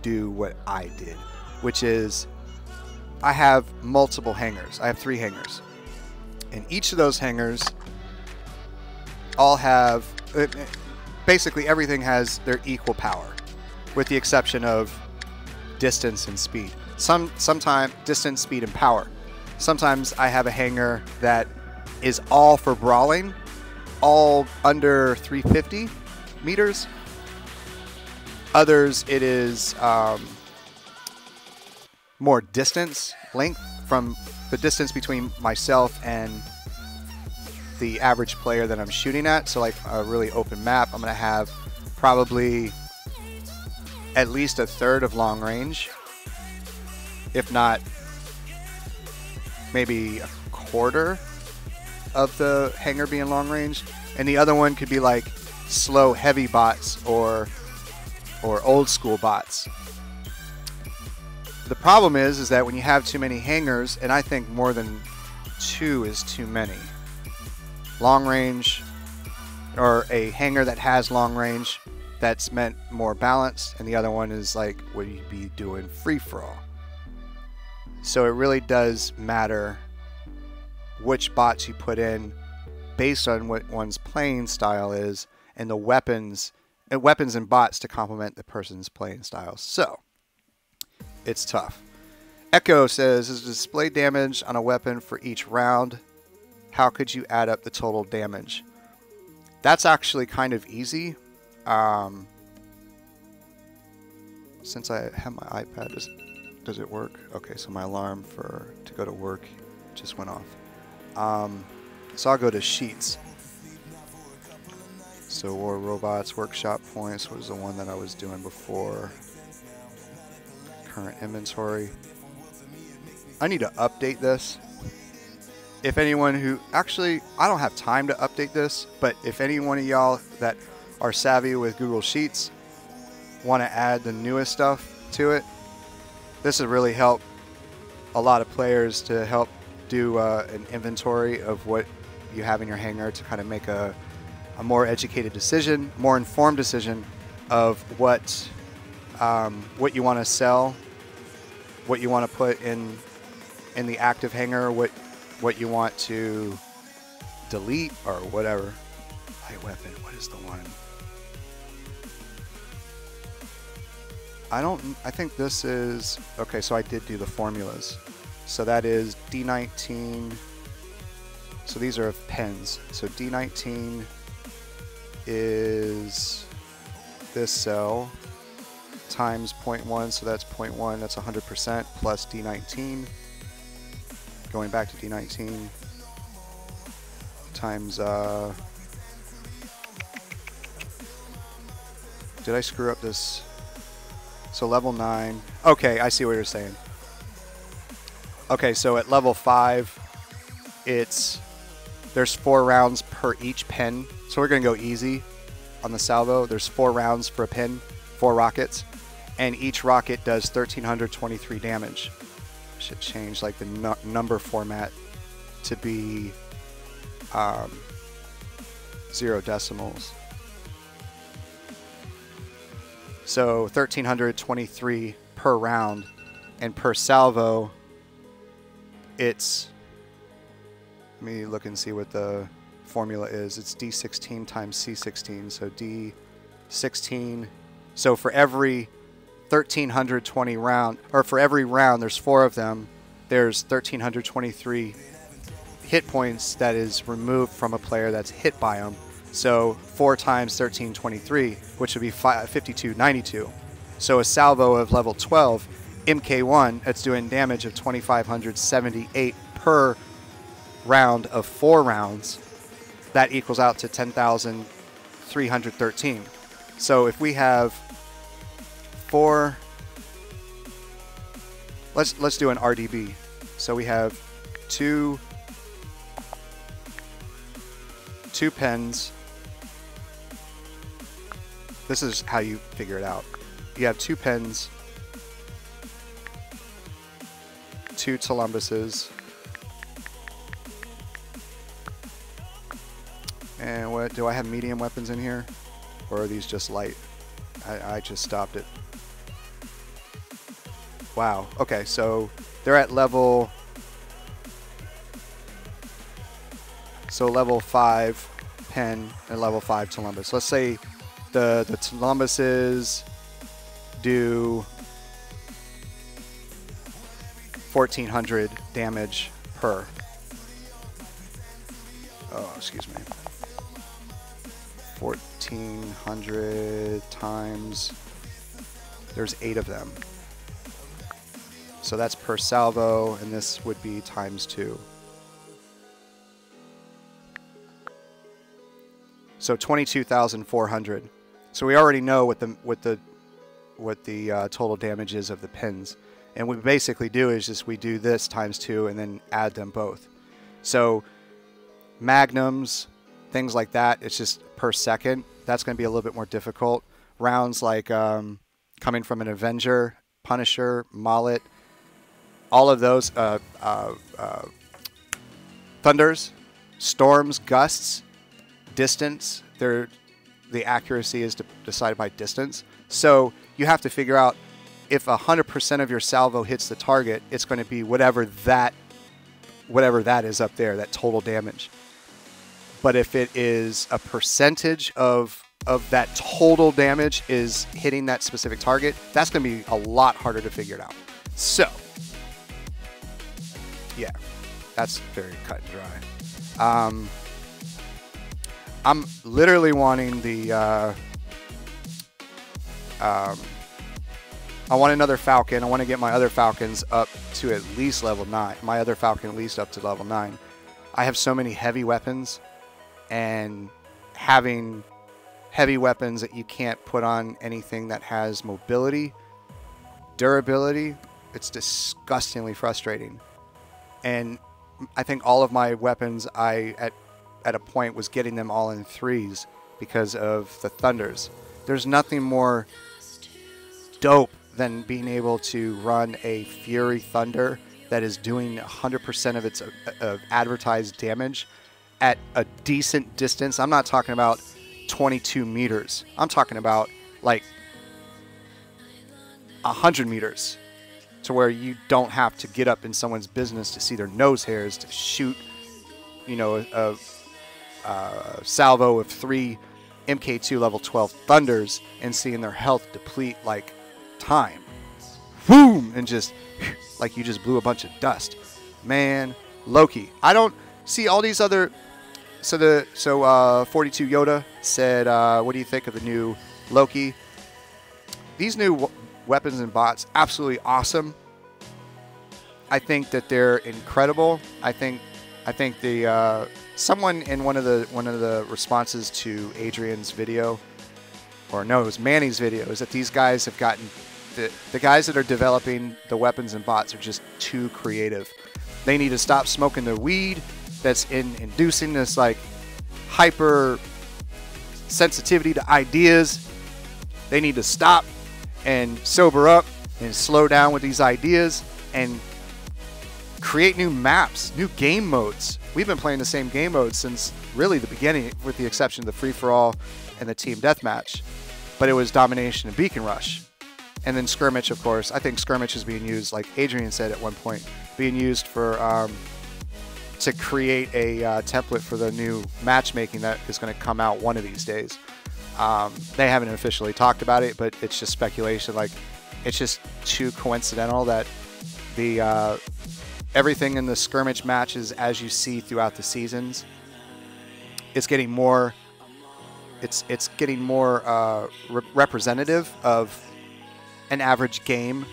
do what I did, which is I have multiple hangars. I have 3 hangars, and each of those hangars all have basically everything has their equal power, with the exception of distance and speed. Sometimes distance, speed, and power. Sometimes I have a hangar that is all for brawling, all under 350 meters. Others, it is more distance, length, from the distance between myself and the average player that I'm shooting at. So like a really open map, I'm going to have probably at least a third of long range, if not maybe a quarter of the hangar being long range. And the other one could be like slow, heavy bots or old school bots. The problem is that when you have too many hangars, and I think more than 2 is too many. Long range, or a hangar that has long range, that's meant more balanced, and the other one is like, would you be doing free for all? So it really does matter which bots you put in based on what one's playing style is, and the weapons and bots to complement the person's playing style. So it's tough. Echo says, is display damage on a weapon for each round? How could you add up the total damage? That's actually kind of easy. Since I have my iPad, does it work? Okay, so my alarm to go to work just went off. So I'll go to sheets. So War Robots, Workshop Points was the one that I was doing before. Current inventory. I need to update this. If anyone who, actually, I don't have time to update this, but if any one of y'all that are savvy with Google Sheets want to add the newest stuff to it, this would really help a lot of players to help do an inventory of what you have in your hangar to kind of make a more educated decision, more informed decision of what you want to sell, what you want to put in the active hangar, what you want to delete or whatever. Light weapon, what is the one? I think this is, okay, so I did do the formulas. So that is D19, so these are pens. So D19 is this cell times 0.1, so that's 0.1, that's 100% plus D19. Going back to D19 times, did I screw up this? So level 9, okay, I see what you're saying. Okay, so at level 5, there's 4 rounds per each pen. So we're gonna go easy on the salvo. There's 4 rounds for a pin, 4 rockets, and each rocket does 1,323 damage. Should change like the number format to be 0 decimals. So 1,323 per round, and per salvo, it's, let me look and see what the formula is. It's D16 times C16, so D16. So for every 1,320 round, or for every round, there's 4 of them, there's 1,323 hit points that is removed from a player that's hit by them. So 4 times 1,323, which would be 5,292. So a salvo of level 12 MK1, it's doing damage of 2,578 per round of 4 rounds. That equals out to 10,313. So if we have 4, let's do an RDB. So we have two pens. This is how you figure it out. You have 2 pens, 2 Tulumbuses, and what do I have medium weapons in here, or are these just light? I just stopped it. Wow. Okay, so they're at level. So level 5 pen and level 5 Tulumbus. Let's say the Tulumbuses do 1,400 damage per. Oh, excuse me. 1,400 times. There's 8 of them. So that's per salvo, and this would be times 2. So 22,400. So we already know what the total damage is of the pins, and what we basically do is just we do this times 2 and then add them both. So magnums, things like that, it's just per second. That's going to be a little bit more difficult. Rounds like coming from an Avenger, Punisher, Mallet, all of those thunders, storms, gusts, distance. The accuracy is decided by distance. So you have to figure out if 100% of your salvo hits the target, it's going to be whatever that is up there, that total damage. But if it is a percentage of that total damage is hitting that specific target, that's going to be a lot harder to figure it out. So yeah, that's very cut and dry. I'm literally wanting the I want another Falcon. I want to get my other Falcons up to at least level 9. My other Falcon at least up to level 9. I have so many heavy weapons, and having heavy weapons that you can't put on anything that has mobility, durability, it's disgustingly frustrating. And I think all of my weapons, at a point was getting them all in 3s because of the thunders. There's nothing more dope than being able to run a Fury Thunder that is doing 100% of its advertised damage at a decent distance. I'm not talking about 22 meters. I'm talking about like 100 meters, to where you don't have to get up in someone's business to see their nose hairs to shoot, you know, a salvo of 3 MK2 level 12 Thunders and seeing their health deplete like time. Boom! And just like you just blew a bunch of dust. Man, Loki. I don't see all these other. So 42 Yoda said, what do you think of the new Loki? These new weapons and bots, absolutely awesome. I think that they're incredible. I think the someone in one of the responses to Adrian's video, or no, it was Manny's video, is that these guys have gotten the guys that are developing the weapons and bots are just too creative. They need to stop smoking the weed that's inducing this like hyper sensitivity to ideas. They need to stop and sober up and slow down with these ideas and create new maps, new game modes. We've been playing the same game mode since really the beginning, with the exception of the free-for-all and the team deathmatch. But it was domination and beacon rush. And then skirmish, of course. I think skirmish is being used, like Adrian said at one point, being used for to create a template for the new matchmaking that is going to come out one of these days. They haven't officially talked about it, but it's just speculation. Like, it's just too coincidental that the everything in the skirmish matches, as you see throughout the seasons, it's getting more. It's getting more representative of an average game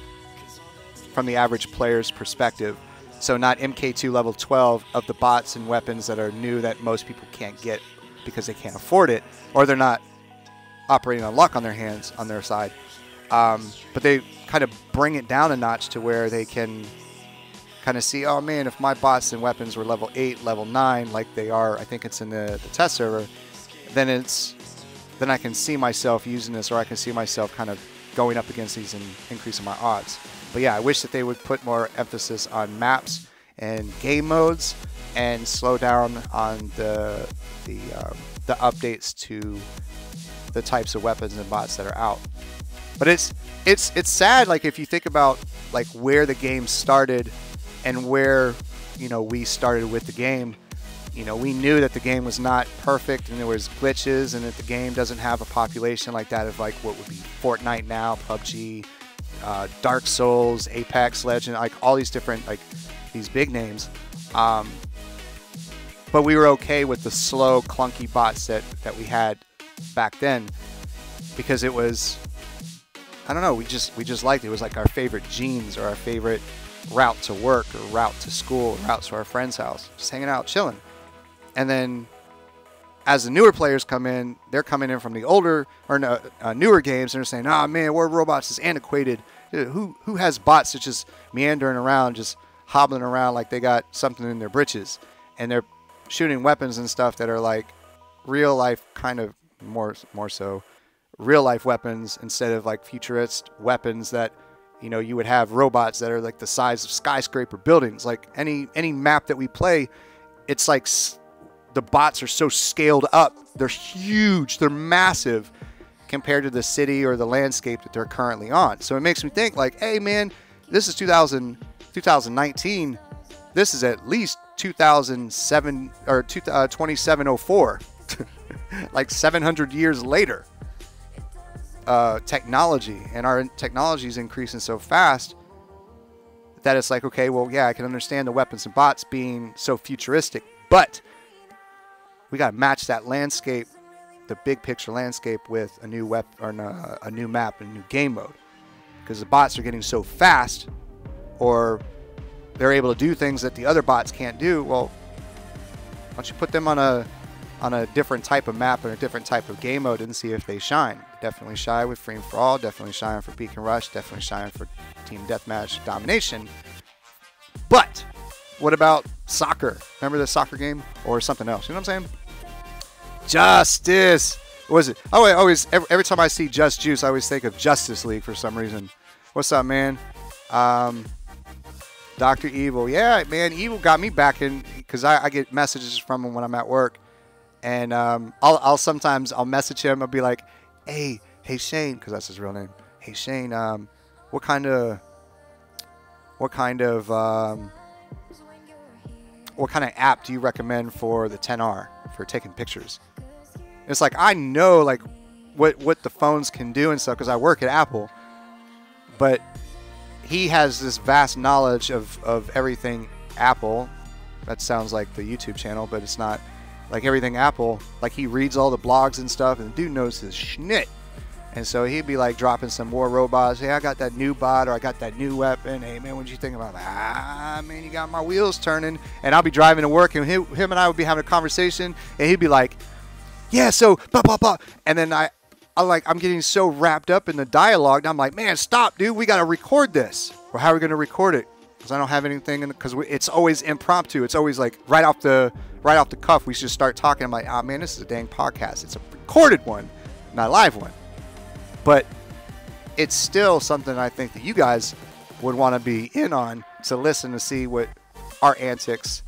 from the average player's perspective. So not MK2 level 12 of the bots and weapons that are new that most people can't get because they can't afford it, or they're not operating on luck on their hands, on their side. But they kind of bring it down a notch to where they can kind of see, oh man, if my bots and weapons were level 8, level 9, like they are, I think it's in the test server, then I can see myself using this, or I can see myself kind of going up against these and increasing my odds. But yeah, I wish that they would put more emphasis on maps and game modes and slow down on the updates to the types of weapons and bots that are out. But it's sad, like if you think about like where the game started and where, you know, we started with the game. You know, we knew that the game was not perfect and there was glitches, and that the game doesn't have a population like that of like what would be Fortnite now, PUBG, Dark Souls, Apex Legend, like all these different, like these big names. But we were okay with the slow, clunky bots that we had back then, because it was, I don't know, we just liked it. It was like our favorite jeans, or our favorite route to work, or route to school, or route to our friend's house, just hanging out, chilling. And then as the newer players come in, they're coming in from the older or newer games, and they're saying, "Ah, man, War of Robots is antiquated. Who has bots that just meandering around, just hobbling around like they got something in their britches, and they're shooting weapons and stuff that are like real life, kind of more so real life weapons, instead of like futurist weapons that, you know, you would have robots that are like the size of skyscraper buildings. Like any map that we play, it's like the bots are so scaled up. They're huge. They're massive compared to the city or the landscape that they're currently on. So it makes me think like, hey man, this is 2019. This is at least 2007 or 2704. Like 700 years later. Technology, and our technology is increasing so fast that it's like, okay, well, yeah, I can understand the weapons and bots being so futuristic, but we got to match that landscape, the big picture landscape, with a new weapon, or a new map and a new game mode, because the bots are getting so fast, or they're able to do things that the other bots can't do. Well, why don't you put them on a different type of map and a different type of game mode and see if they shine. Definitely shine with Free for All, definitely shine for Peek and Rush, definitely shine for Team Deathmatch Domination. But what about soccer? Remember the soccer game, or something else? You know what I'm saying? Justice. What was it? Oh, I always, every time I see Just Juice, I always think of Justice League for some reason. What's up, man? Dr. Evil. Yeah, man, Evil got me back in, because I get messages from him when I'm at work. And I'll sometimes message him. I'll be like, hey Shane, because that's his real name. Hey Shane, what kind of app do you recommend for the 10R for taking pictures? It's like, I know like what the phones can do and stuff, because I work at Apple, but he has this vast knowledge of everything Apple. That sounds like the YouTube channel, but it's not. Like everything Apple, like he reads all the blogs and stuff, and the dude knows his schnitt. And so he'd be like dropping some War Robots. Hey, I got that new bot, or I got that new weapon. Hey man, what'd you think about that? Ah man, you got my wheels turning. And I'll be driving to work, and him and I would be having a conversation, and he'd be like, yeah, so blah blah blah. And then I'm getting so wrapped up in the dialogue, and I'm like, man, stop, dude, we gotta record this. Well, how are we gonna record it? Because I don't have anything, because it's always impromptu. It's always like right off the cuff. We should start talking. I'm like, ah, man, this is a dang podcast. It's a recorded one, not a live one. But it's still something I think that you guys would want to be in on, to listen, to see what our antics,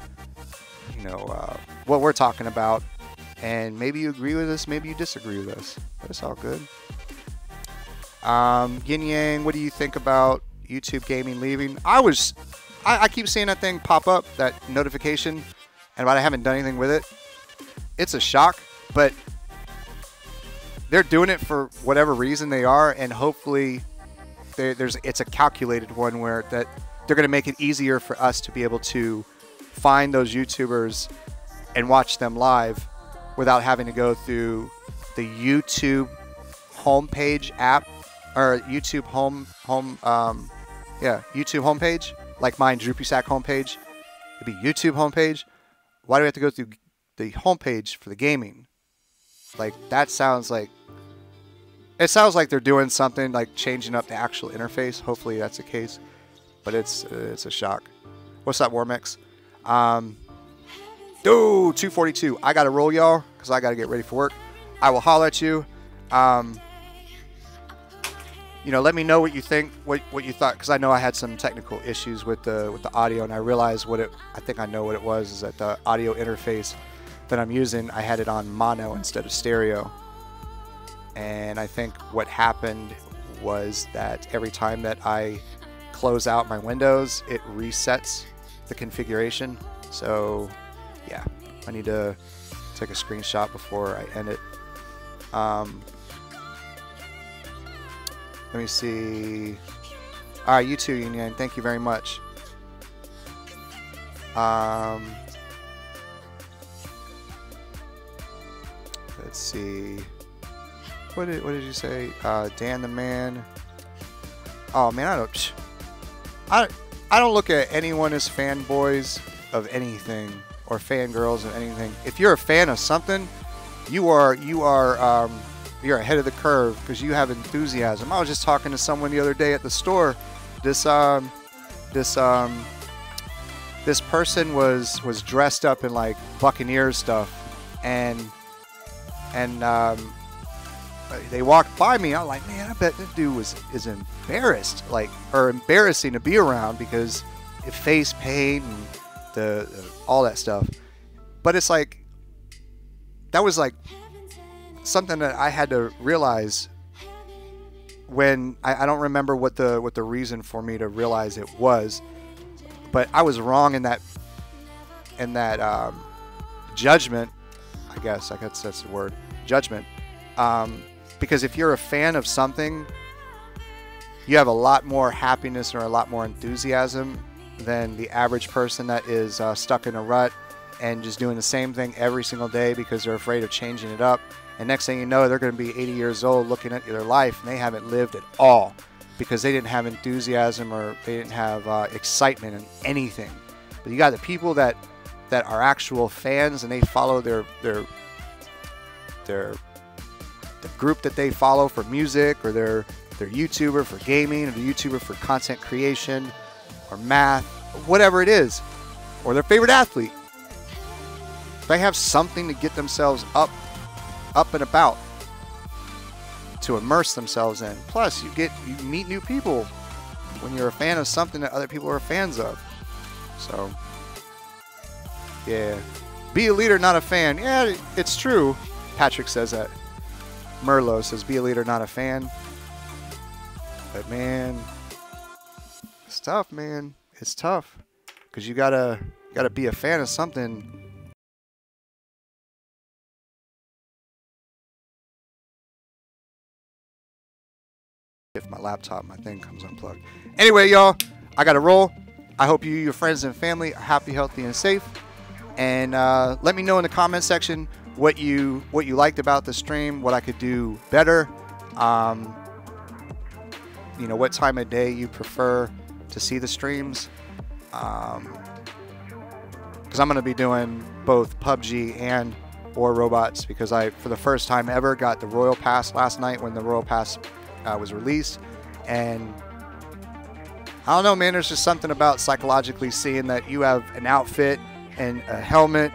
you know, what we're talking about. And maybe you agree with us, maybe you disagree with us. But it's all good. Yin Yang, what do you think about YouTube gaming leaving? I keep seeing that thing pop up, that notification, but I haven't done anything with it. It's a shock, but they're doing it for whatever reason they are, and hopefully it's a calculated one where that they're going to make it easier for us to be able to find those YouTubers and watch them live without having to go through the YouTube homepage app, or YouTube home Yeah, YouTube homepage, like mine, Droopy Sack homepage. It'd be YouTube homepage. Why do we have to go through the homepage for the gaming? Like, that sounds like... It sounds like they're doing something, like changing up the actual interface. Hopefully that's the case. But it's a shock. What's up, Warmix? Dude, 242. I got to roll, y'all, because I got to get ready for work. I will holler at you. You know, let me know what you think, what you thought, because I know I had some technical issues with the audio, and I realized I think I know what it was, is that the audio interface that I'm using, I had it on mono instead of stereo. And I think what happened was that every time that I close out my windows, it resets the configuration. So yeah, I need to take a screenshot before I end it. Let me see. All right, you too, Union. Thank you very much. Let's see. What did you say? Dan the Man. Oh man, I don't look at anyone as fanboys of anything or fangirls of anything. If you're a fan of something, you're ahead of the curve because you have enthusiasm. I was just talking to someone the other day at the store. This person was dressed up in like Buccaneers stuff, and they walked by me. I'm like, man, I bet this dude is embarrassed, or embarrassing to be around because it face paint and the all that stuff. But it's like, that was like something that I had to realize when I don't remember what the reason for me to realize it was, but I was wrong in that judgment. I guess that's the word, judgment. Because if you're a fan of something, you have a lot more happiness or a lot more enthusiasm than the average person that is stuck in a rut and just doing the same thing every single day because they're afraid of changing it up. And next thing you know, they're going to be 80 years old looking at their life and they haven't lived at all because they didn't have enthusiasm or they didn't have excitement in anything. But you got the people that are actual fans and they follow the group that they follow for music, or their YouTuber for gaming, or the YouTuber for content creation, or math, or whatever it is, or their favorite athlete. They have something to get themselves up and about, to immerse themselves in. Plus, you meet new people when you're a fan of something that other people are fans of. So, yeah, be a leader, not a fan. Yeah, it's true. Patrick says that. Merlot says, be a leader, not a fan. But man, it's tough, man. It's tough. Because you gotta be a fan of something. If my thing comes unplugged. Anyway, y'all, I gotta roll. I hope you, your friends and family are happy, healthy, and safe. And let me know in the comment section what you liked about the stream, what I could do better. You know, what time of day you prefer to see the streams. Because I'm going to be doing both PUBG and War Robots, because I, for the first time ever, got the Royal Pass last night when the Royal Pass was released. And I don't know, man, there's just something about psychologically seeing that you have an outfit and a helmet,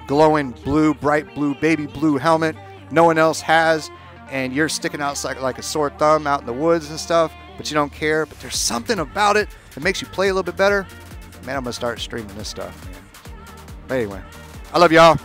glowing blue, bright blue, baby blue helmet no one else has, and you're sticking out like a sore thumb out in the woods and stuff, but you don't care. But there's something about it that makes you play a little bit better. Man, I'm gonna start streaming this stuff, man. But anyway, I love y'all.